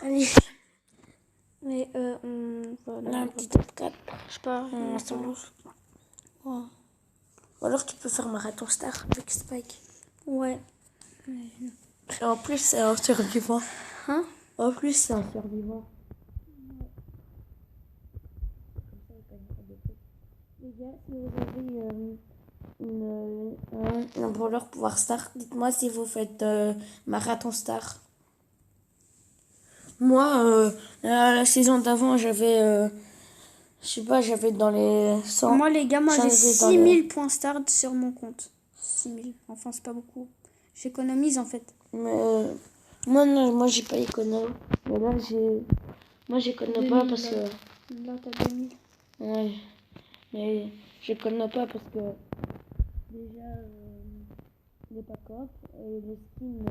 Allez, Mais on va... un petit top 4. Je sais pas. Ensemble. Ouais. Ou alors, tu peux faire marathon star avec Spike. Ouais. Et en plus, c'est un survivant. Hein? En plus, c'est un survivant. Les gars, si vous avez un brawler pouvoir star, dites-moi si vous faites marathon star. Moi, la saison d'avant, j'avais, je sais pas, j'avais dans les 100. Moi, les gars, j'ai j'avais dans 6000 points start sur mon compte. 6000. Enfin, c'est pas beaucoup. J'économise en fait. Mais moi, non, moi, j'ai pas écono. Mais là, moi, j'écono pas parce que. Là, t'as 2000. Ouais. Mais j'écono pas parce que. Déjà, les pack-up et les skins.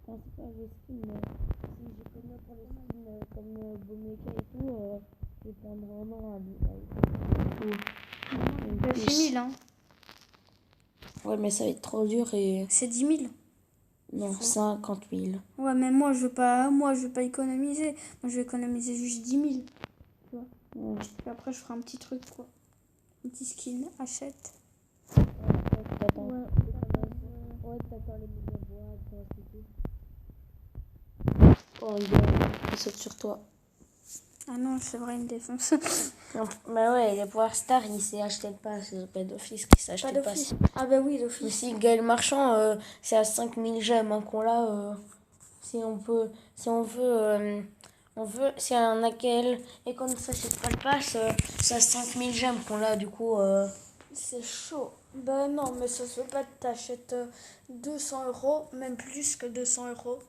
Enfin, c'est pas les skins, mais si j'écono pour les skins comme Bomeka et tout, je vais prendre vraiment T'as fait 1000, hein. Ouais, mais ça va être trop dur et. C'est 10 000. Non, 50 000. Ouais, mais moi, je veux pas économiser. Moi, je vais économiser juste 10 000. Tu vois. Ouais. Et après, je ferai un petit truc, quoi. Un petit skin. Achète. T'attends. Ouais. Ouais, t'attends les méga boîtes, c'est tout. Oh, il saute sur toi. Ah non, c'est vrai, il me défonce. Non, bah ouais, les pouvoirs stars, il s'est acheté le pass. C'est pas d'office qui s'est acheté Pas le pass. d'office. Ah bah oui, Mais d'office. si Gaël Marchand, c'est à 5000 gemmes hein, qu'on l'a. Si on veut, si on a Gaël et qu'on ne s'achète pas le pass, c'est à 5000 gemmes qu'on l'a, du coup. C'est chaud. Bah non, mais ça se fait pas. T'achètes 200 €, même plus que 200 €.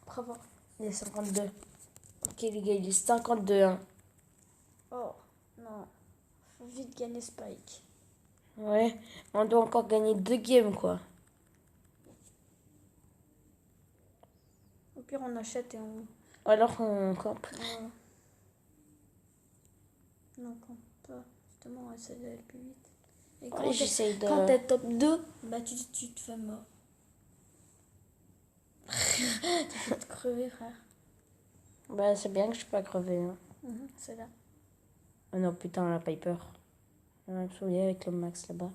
Bravo. Il est 52. Ok, les gars, il est 52. Hein. Oh, non. Faut vite gagner Spike. Ouais, on doit encore gagner 2 games, quoi. Au pire, on achète et on... Alors on campe. Non, campe pas. Justement, on essaie d'aller plus vite. Et Ouais, j'essaye de... quand t'es top 2, bah tu te fais mort. Tu vas te crever, frère. Bah, c'est bien que je suis pas crevé. Hein. C'est là. Oh non, putain, la Piper. On va me souvenir avec le Max là-bas.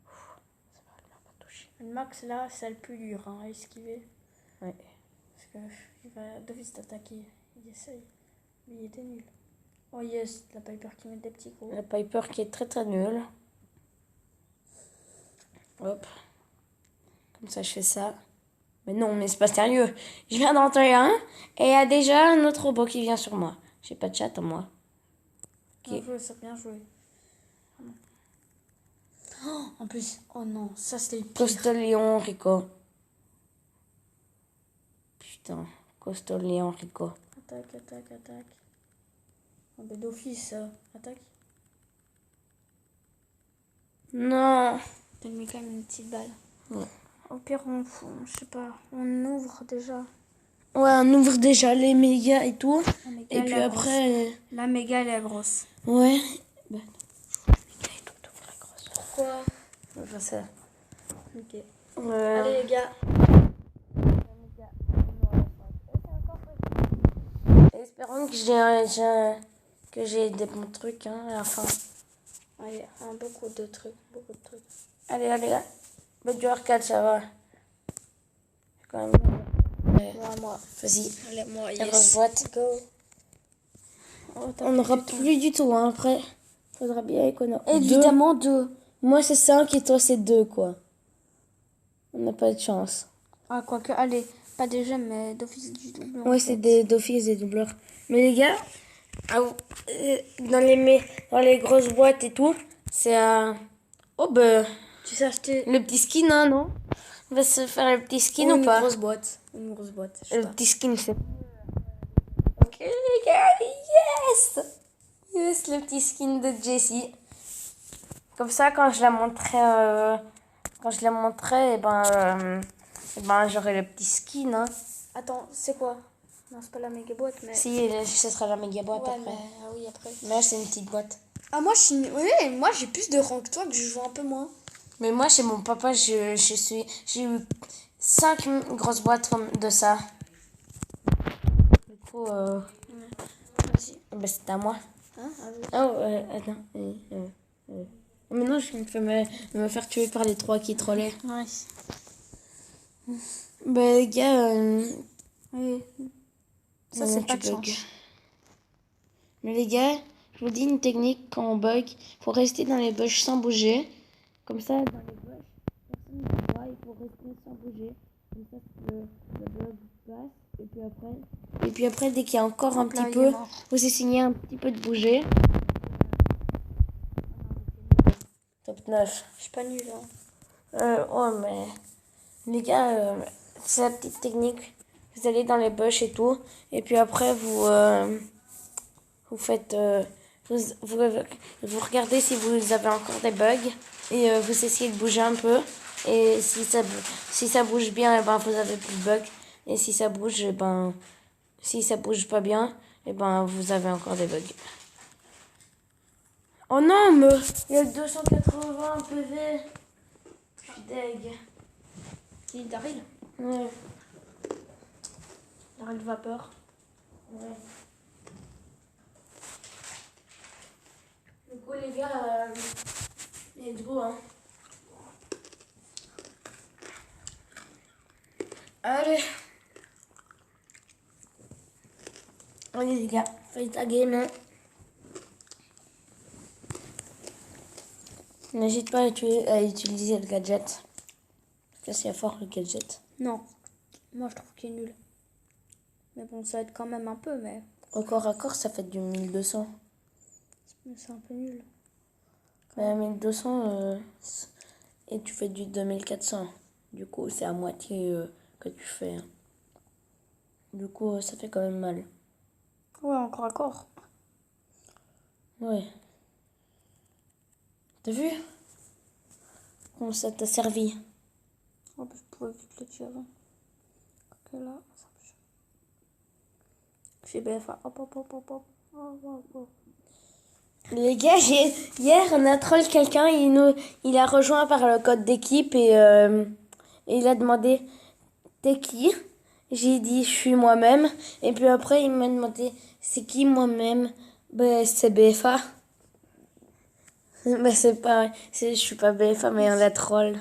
Ça va, il m'a pas touché. Le max, là, c'est le plus dur hein, à esquiver. Ouais. Parce qu'il va d'office t'attaquer. Il essaye. Mais il était nul. Oh yes, la Piper qui met des petits coups. La Piper qui est très très nulle. Hop. Comme ça, je fais ça. Mais non, mais c'est pas sérieux. Je viens d'entrer un et il y a déjà un autre robot qui vient sur moi. J'ai pas de chat en moi. Bien joué, ça bien joué. Oh, en plus, oh non, ça c'était le pire. Costoléon Rico. Putain, Costoléon Rico. Attaque. Oh, bah d'office, attaque. Non. Donne-lui quand même une petite balle. Ouais. Au pire, je sais pas, on ouvre déjà. Ouais, on ouvre déjà les mégas et tout. La méga, Et elle puis est après... grosse. La méga, elle est grosse. Ouais. Bah, la méga et tout, t'ouvres la grosse. Pourquoi? Enfin, ça. Ok. Ouais. Allez les gars. Espérons que que j'ai des bons trucs hein, à la fin. Allez, beaucoup de trucs, beaucoup de trucs. Allez, allez. Bah, du arcade, ça va. Quand même. Ouais. Moi. Vas-y. Allez, moi, La grosse boîte. Go. Oh, On n'aura plus du tout, hein, après. Faudra bien qu'on a Évidemment, deux. Moi, c'est 5 et toi, c'est 2, quoi. On n'a pas de chance. Ah, quoique, allez, pas des gemmes, mais d'office du double. Ouais, c'est d'office des doubleurs. Mais les gars, dans les grosses boîtes et tout, c'est à... Oh, bah, Tu sais acheter le petit skin, hein, non? On va se faire le petit skin ou une pas? grosse boîte. Une grosse boîte. Je sais Le pas. petit skin, c'est... Ok, les gars, yes! Yes, le petit skin de Jessie. Comme ça, quand je la montrerai, eh ben, j'aurai le petit skin, hein. Attends, c'est quoi? Non, c'est pas la méga boîte, mais. Si, ce sera la méga boîte Ouais, après. mais. Ah oui, après. Mais là, c'est une petite boîte. Ah, moi, je suis. Oui, moi, j'ai plus de rang que toi, que je joue un peu moins. Mais moi, chez mon papa, j'ai eu 5 grosses boîtes comme de ça. Du coup, Vas-y. ben, c'est à moi. Hein? Ah oui. Oh, attends. Maintenant, je vais me faire tuer par les 3 qui trollaient. Ouais. Ben, les gars, Oui. Ça, maintenant, c'est pas de tu bugs. chance. Mais les gars, je vous dis une technique quand on bug. Il faut rester dans les bush sans bouger. Comme ça, dans les bush, personne ne voit. Il faut rester sans bouger. Comme ça, le bug passe. Et puis après, dès qu'il y a encore un Hop là, petit il peu, est mort. vous essayez un petit peu de bouger. Top 9. Je suis pas nulle. Hein. Oh, mais les gars, c'est la petite technique. Vous allez dans les bush et tout. Et puis après, vous faites... vous regardez si vous avez encore des bugs. Et vous essayez de bouger un peu. Et si ça bouge bien, eh ben, vous avez plus de bugs. Et si ça bouge, eh ben, si ça bouge pas bien, eh ben, vous avez encore des bugs. Oh non, mais il y a le 280 PV. Je suis deg. Qui Daryl? Ouais. Daryl Vapeur. Ouais. Du coup, les gars, let's go, hein. Allez. Allez, les gars, faites ta game, hein. N'hésite pas à utiliser le gadget. Parce que c'est fort, le gadget. Non. Moi, je trouve qu'il est nul. Mais bon, ça aide quand même un peu, mais. Au corps à corps, ça fait du 1200. Mais c'est un peu nul. Mais 1200, et tu fais du 2400. Du coup, c'est à moitié que tu fais. Hein. Du coup, ça fait quand même mal. Ouais, encore à corps. Ouais. T'as vu comment ça t'a servi? Oh, bah, je pouvais vite le tuer avant. Que là, ça me choque. J'ai BFA. Hop, hop, hop, hop, hop. Oh, oh, oh. Les gars, hier, on a troll quelqu'un, il a rejoint par le code d'équipe et il a demandé t'es qui? J'ai dit je suis moi-même. Et puis après, il m'a demandé c'est qui moi-même? Ben, c'est BFA. Ben, c'est pas, je suis pas BFA, mais on a troll.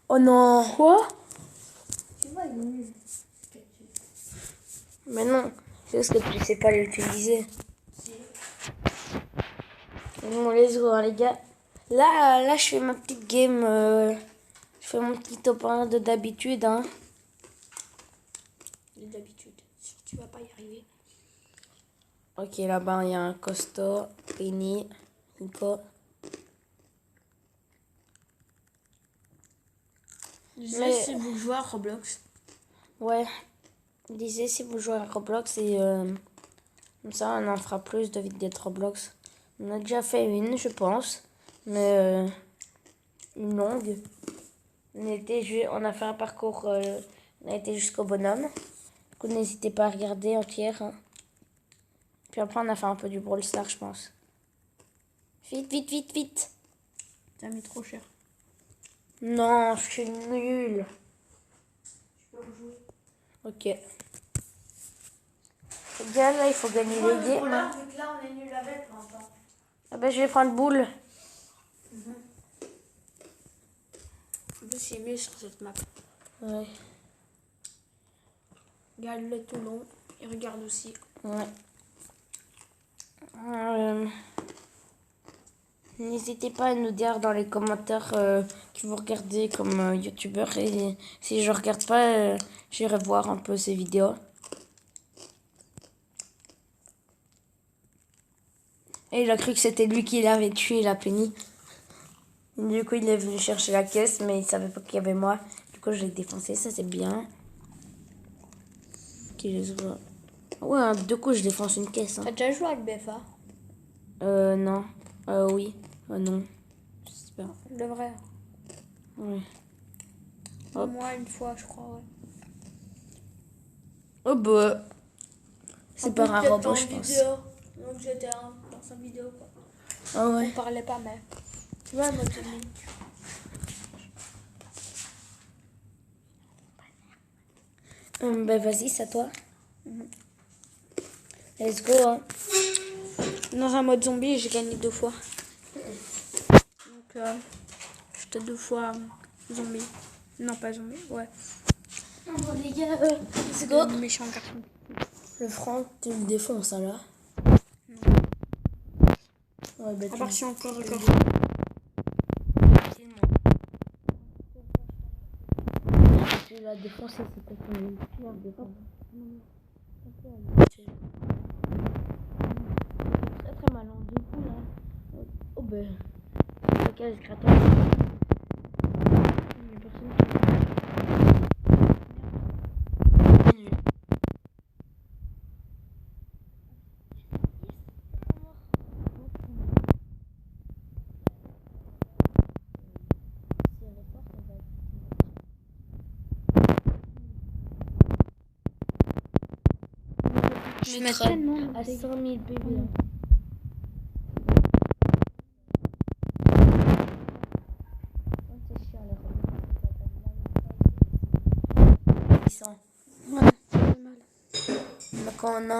Oh non! Quoi? Tu vois, il est nul. Mais non, c'est parce que tu sais pas l'utiliser. Bon, let's go, hein, les gars. Là, je fais ma petite game. Je fais mon petit top 1 de d'habitude. Hein. D'habitude. Tu vas pas y arriver. Ok, là-bas, il y a un costaud, Penny, Nico. Mais si vous jouez à Roblox. Ouais, je disais si vous jouez à Roblox et comme ça, on en fera plus de vidéos de Roblox. On a déjà fait une, je pense, mais une longue. On a fait un parcours, on a été jusqu'au bonhomme. Du coup, n'hésitez pas à regarder entière. Hein. Puis après, on a fait un peu du Brawl Stars, je pense. Vite, vite, vite, vite. T'as mis trop cher. Non, je suis nulle. Tu peux rejouer. Ok. Bien, là, il faut gagner les dés. Vu que là, on est nul avec maintenant. Ah ben, je vais prendre boule. En plus, c'est mieux sur cette map. Ouais. Regarde le Toulon. Et regarde aussi. Ouais. N'hésitez pas à nous dire dans les commentaires que vous regardez comme youtubeur. Et si je regarde pas, j'irai voir un peu ces vidéos. Et il a cru que c'était lui qui l'avait tué, la Penny. Du coup, il est venu chercher la caisse, mais il savait pas qu'il y avait moi. Du coup, je l'ai défoncé, ça c'est bien. Ouais, hein, du coup, je défonce une caisse. Hein. T'as déjà joué avec BFA? Non. Oui. Non. Je sais pas. Le vrai. Ouais. Hop. Moi, une fois, je crois, ouais. Oh bah. C'est pas un robot, je pense. Donc j'étais dans sa vidéo, quoi. Ah ouais. On parlait pas, mais... Tu vois, moi, Bah vas-y, c'est à toi. Let's go. Hein. dans un mode zombie, j'ai gagné 2 fois. Donc, j'étais 2 fois zombie. Non, pas zombie, ouais. Bon, les gars, let's go. Le méchant garçon. Le franc, tu le défonces, hein, là. Ouais, bah, À part si encore. Tu l'as défoncé, c'était ton pire défense. Très très malin, du coup là. Oh ben. Lequel est gratos? Il y a personne qui. Nul. Je mets tellement à 100 000 PV. Ouais, c'est pas mal. Donc on a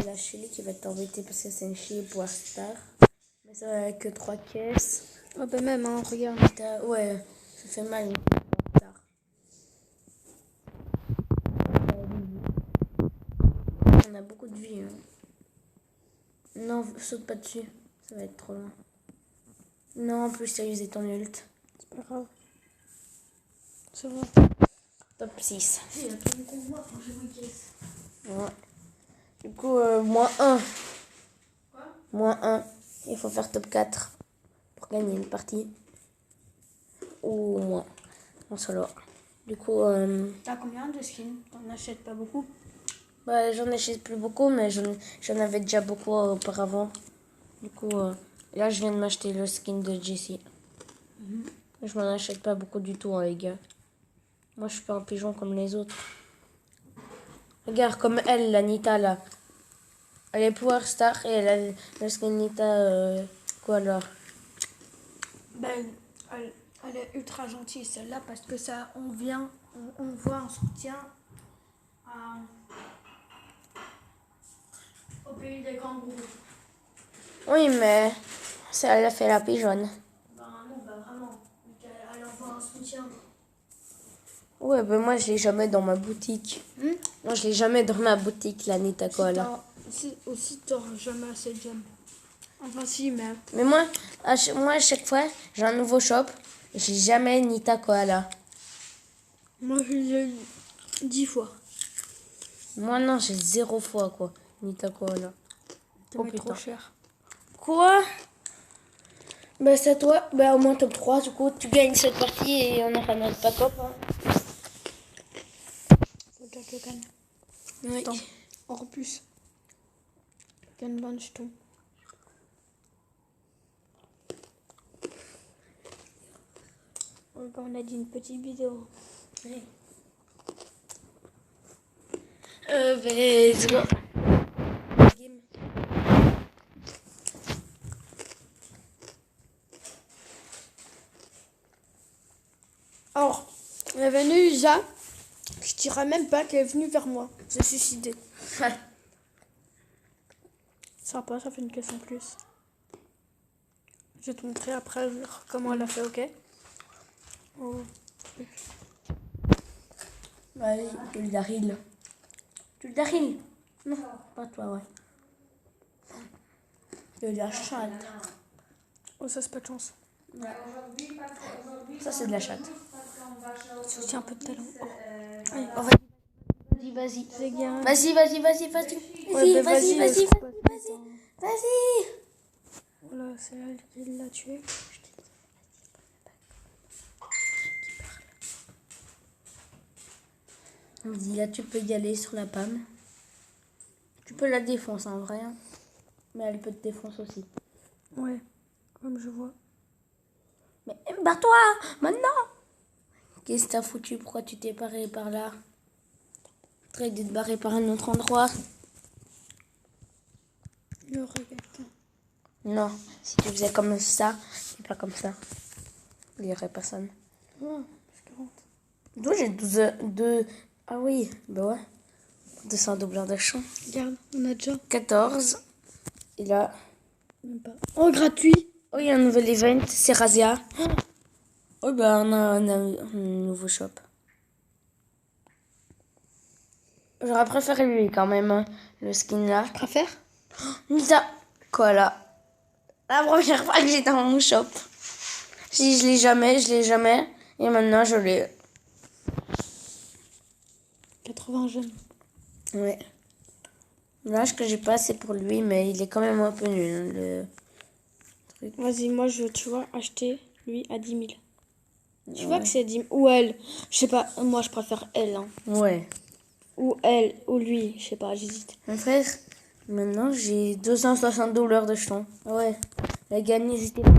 la Chili qui va t'embêter parce que c'est une Chili pour Star. Mais ça va que 3 caisses. Oh, bah même, hein, regarde. Ouais, ça fait mal une pour Star. On a beaucoup de vie. Hein. Non, saute pas dessus. Ça va être trop loin. Non, en plus, tu as usé ton ult. C'est pas grave. C'est vrai. Top 6. Il y a tout le convoi quand j'ai une caisse. Ouais. Du coup, moins 1. Quoi? Moins 1. Il faut faire top 4 pour gagner une partie. Ou moins. En solo. Du coup, T'as combien de skins? T'en achètes pas beaucoup? bah, j'en achète plus beaucoup, mais j'en avais déjà beaucoup auparavant. Du coup, là, je viens de m'acheter le skin de Jessie. Je m'en achète pas beaucoup du tout, hein, les gars. Moi, je suis pas un pigeon comme les autres. Regarde, comme elle, la Nita, là. Elle est Power Star et elle a le skin Nita. Quoi alors? Ben, elle est ultra gentille celle-là parce que ça, on voit un soutien au pays des kangourous. Oui, mais ça, elle a fait la pigeonne. Ben non, ben vraiment. Elle envoie un soutien. Ouais, ben moi, je l'ai jamais dans ma boutique. Moi, je l'ai jamais dans ma boutique, la Nita Koala. Aussi, t'auras jamais assez de gemmes. Enfin, si, mais. Mais moi, à chaque fois, j'ai un nouveau shop. J'ai jamais Nita Koala. Moi, je l'ai eu 10 fois. Moi, non, j'ai 0 fois, quoi. Nita Koala. Oh, trop cher. Quoi? Bah, c'est à toi. Bah, au moins top 3. Du coup, tu gagnes cette partie et on aura notre pack-up. Hein. Faut déjà que je gagne. Oui. Attends, en plus. Gagne 20 jetons. On a dit une petite vidéo. Oui. Let's go. Game. Alors, Elle est venue, Lisa. Je dirais même pas qu'elle est venue vers moi. Se suicider. Sympa, ça fait une caisse en plus. Je vais te montrer après comment elle a fait, ok? Oh. Allez, tu le Daryl. Tu le Daryl? Non, pas toi, ouais. Tu le chatte. Oh, ça, c'est pas de chance. Ça, c'est de la chatte. C'est aussi un peu de talent. Oh. Allez. Oh, vas-y. Les gars. Vas-y. Ouais, bah, Vas-y. c'est pas vite, hein. Vas-y. Oh là, c'est elle qui l'a tué. On me dit là, tu peux y aller sur la pomme. Tu peux la défoncer en vrai. Hein. Mais elle peut te défoncer aussi. Ouais, comme je vois. Mais barre-toi maintenant. Qu'est-ce que t'as foutu? Pourquoi tu t'es barré par là? T'aurais dû te barrer par un autre endroit. Il y aurait quelqu'un. Non, si tu faisais comme ça, et pas comme ça, il n'y aurait personne. Oh, c'est 40. D'où j'ai 2... Ah oui, bah ouais. 200 doubleurs de champ. Regarde, on a déjà. 14. Et là... Même pas. Oh, gratuit. Oh, il y a un nouvel event, c'est Razia. Oh, bah on a un nouveau shop. J'aurais préféré lui quand même, hein, le skin là. Tu préfères? Nita, quoi là? La première fois que j'étais dans mon shop. Si je l'ai jamais. Et maintenant je l'ai. 80 jeunes. Ouais. L'âge que j'ai pas, c'est pour lui, mais il est quand même un peu nul, le truc. Vas-y, moi, je veux, tu vois, acheter lui à 10 000. Tu Ouais. vois que c'est 10 000. Ou elle. Je sais pas, moi, je préfère elle. Hein. Ouais. Ou elle, ou lui. Je sais pas, j'hésite. Mon frère, maintenant j'ai 260 dollars de jetons. Ouais. La gagne, n'hésitez pas.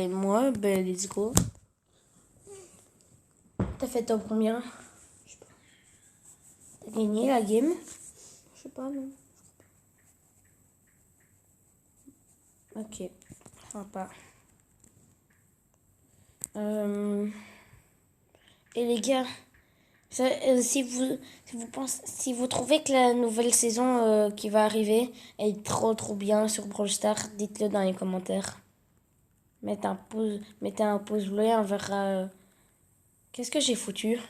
Moi, let's go. T'as fait ton combien? Je sais pas. T'as gagné la game? Je sais pas, non. Ok. Sympa. Et les gars, ça, si vous trouvez que la nouvelle saison qui va arriver est trop bien sur Brawl Stars, dites-le dans les commentaires. Mettez un pouce bleu et on verra. Qu'est-ce que j'ai foutu?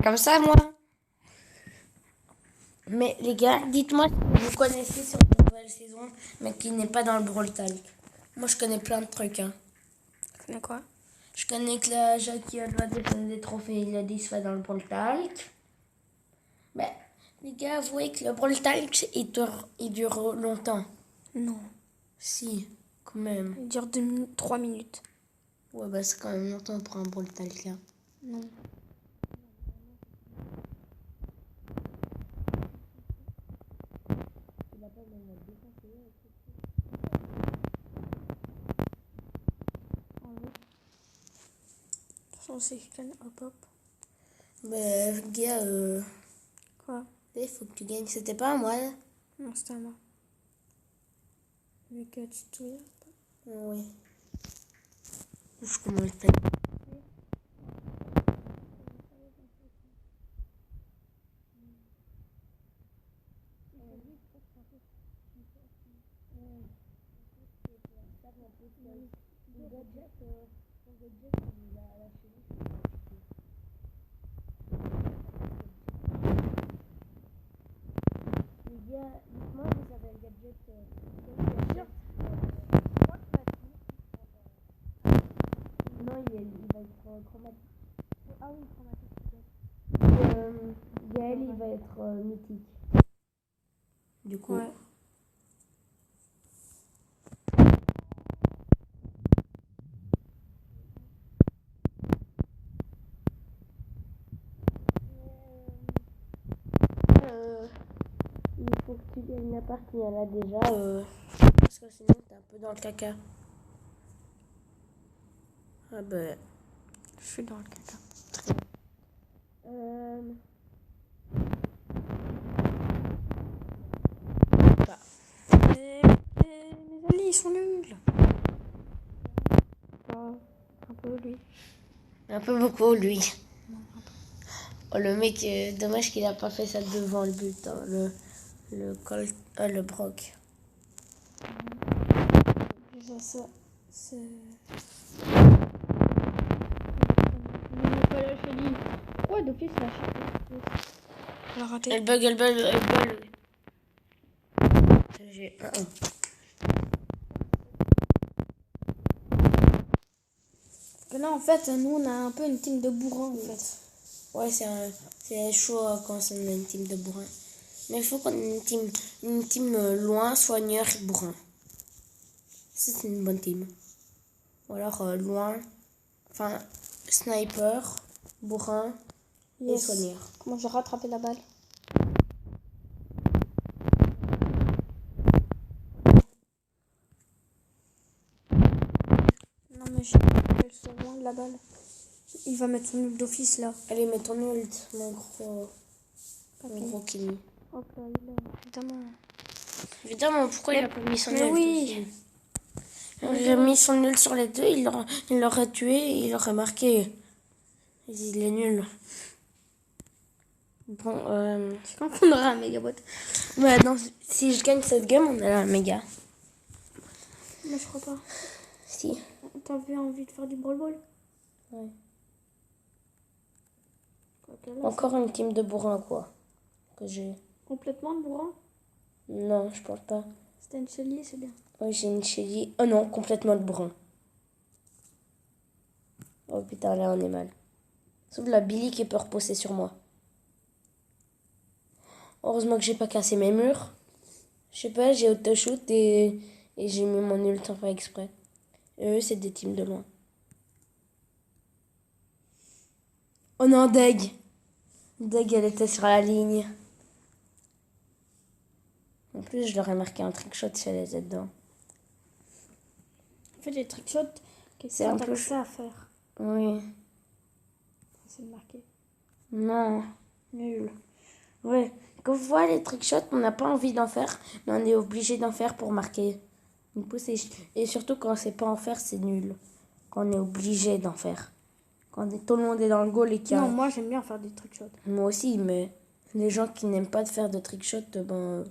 Comme ça, moi. Mais les gars, dites-moi si vous connaissez sur la nouvelle saison, mais qui n'est pas dans le Brawl Talk. Moi, je connais plein de trucs. Hein. Tu connais quoi? Je connais que la Jackie doit défendre des trophées, il a dit soit dans le Brawl Talk. Mais les gars, avouez que le Brawl Talk, il dure longtemps. Non. Si, quand même. Il dure 3 minutes. Ouais, bah c'est quand même longtemps pour un Brawl Talk. Hein. Non. C'est hop hop. Mais gars, Quoi? il faut que tu gagnes. C'était pas à moi là? Non, c'était à moi. Mais que tu te souviens pas? Oui. Je commence pas. Dites-moi, vous avez le gadget. Non, il va être chromatique. Ah oui, chromatique. Gaël, il va être mythique. Du coup. Ouais. Il faut que tu gagnes la part qu'il y en a déjà. Parce que sinon, t'es un peu dans le caca. Ah ben. Je suis dans le caca. Pas. Un peu beaucoup, lui. Oh, le mec, dommage qu'il a pas fait ça devant le but, hein, le Broc. Déjà ça, c'est... Il n'a pas lâché l'île. Pourquoi d'office l'a lâché? Il a raté. Elle bug. J'ai 1-1. Là, en fait, nous, on a un peu une team de bourrins, en fait. Ouais, c'est chaud quand on a une team de bourrin. Mais il faut qu'on ait une team loin, soigneur et bourrin. Ça, c'est une bonne team. Ou alors loin, enfin, sniper, bourrin et Yes. soigneur. Comment j'ai rattrapé la balle? Non, mais elle se loin de la balle. Il va mettre son nul d'office, là. Allez, mets ton ult, mon Papy. gros kill. Hop là, il est, évidemment. Évidemment, pourquoi il a pas mis son Mais ult oui. aussi. Il a mis son ult sur les deux, il l'aurait tué et il aurait marqué. Il est nul. Bon, C'est quand qu'on aura un mégabot? bah non, si je gagne cette game, on a la méga. Mais je crois pas. Si. T'avais envie de faire du ball-ball? Ouais. Quoique là, Encore une team de bourrin, quoi. Que j'ai. complètement de bourrin. Non, je pense pas. C'était une Shelly, c'est bien. Oui, j'ai une Shelly. Oh non, complètement de bourrin. Oh putain, là on est mal. Sauf la Billy qui peut reposer sur moi. Heureusement que j'ai pas cassé mes murs. Je sais pas, j'ai auto-shoot et j'ai mis mon ult sans faire exprès. Et eux, c'est des teams de loin. Oh non, Deg. Deg, elle était sur la ligne. En plus, je leur ai marqué un trickshot si elle était dedans. En fait, les trickshots, C'est un qu'est-ce peu que ça à faire? Oui. C'est de marquer. Non. Nul. Ouais. Quand on voit les trickshots, on n'a pas envie d'en faire, mais on est obligé d'en faire pour marquer. Du coup, et surtout quand c'est pas en faire, c'est nul. Quand on est obligé d'en faire. Quand tout le monde est dans le goal et qu'il y a... Non, moi j'aime bien faire des trickshots. Moi aussi, mais les gens qui n'aiment pas de faire de trickshots, ben,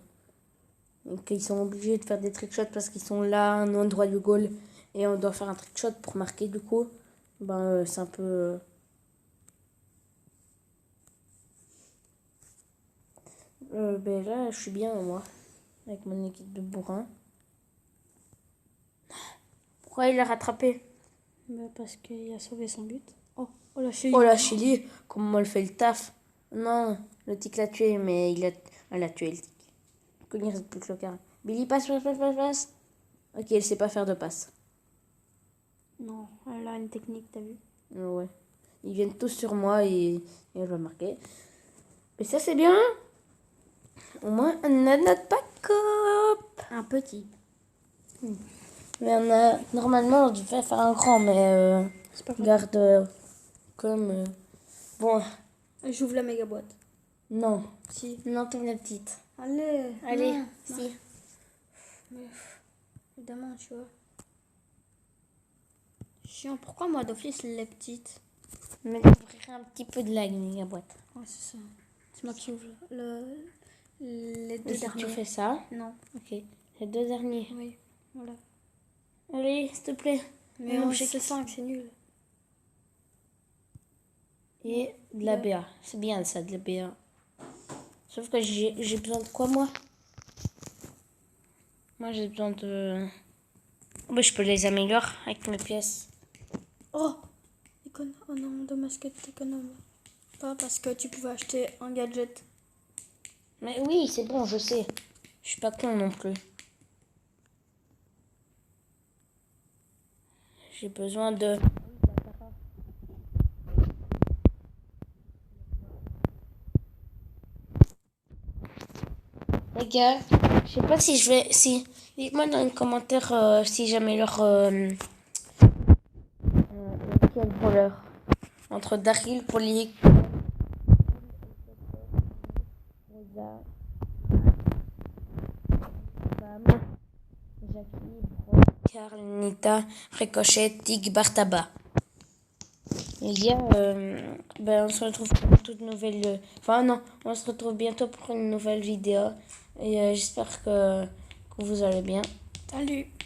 qu'ils sont obligés de faire des trickshots parce qu'ils sont là, à un endroit du goal, et on doit faire un trickshot pour marquer du coup, ben, c'est un peu... ben là, je suis bien, moi, avec mon équipe de bourrin. Pourquoi il l'a rattrapé? Mais parce qu'il a sauvé son but. Oh, oh la Shelly. Oh la Chili, comment elle fait le taf. Non, le tic l'a tué, mais elle a tué le tic. Il ne reste plus que le carré. Billy, passe. Ok, elle sait pas faire de passe. Non, elle a une technique, t'as vu? Ouais. Ils viennent tous sur moi et elle va marquer. Mais ça, c'est bien. Au moins, on a notre backup. Un petit. Mais on a... Normalement, on devait faire un grand, mais... C'est pas grave. Garde comme... Bon, J'ouvre la méga boîte. non. Si. Non, t'ouvres la petite. Allez. Allez, non, si. non. Mais, évidemment, tu vois. Chiant. Pourquoi moi d'office les petites? Mais j'ouvrirai un petit peu de la boîte. Ouais, c'est ça. C'est moi qui ouvre les Et deux si derniers. tu fais ça, Non. ok. Les deux derniers. Oui. Voilà. Allez, s'il te plaît. Mais Un on objectif. sait 5, c'est nul. Et de la Ouais. BA. C'est bien ça, de la BA. Sauf que j'ai besoin de quoi, moi? Moi, j'ai besoin de... Bah, je peux les améliorer avec mes pièces. Oh, oh non, dommage que tu économes. Pas parce que tu pouvais acheter un gadget. Mais oui, c'est bon, je sais. Je suis pas con non plus. J'ai besoin de... Les gars, je sais pas si je vais... Si... Dites-moi dans les commentaires si j'améliore... quel brawler. Entre Daryl, Polly... Rosa... Bam... Jackie, Brock, Carl, Nita, Ricochet, Tig, Bartaba. Et les gars, on se retrouve pour une toute nouvelle... Enfin non, on se retrouve bientôt pour une nouvelle vidéo. Et j'espère que vous allez bien. Salut!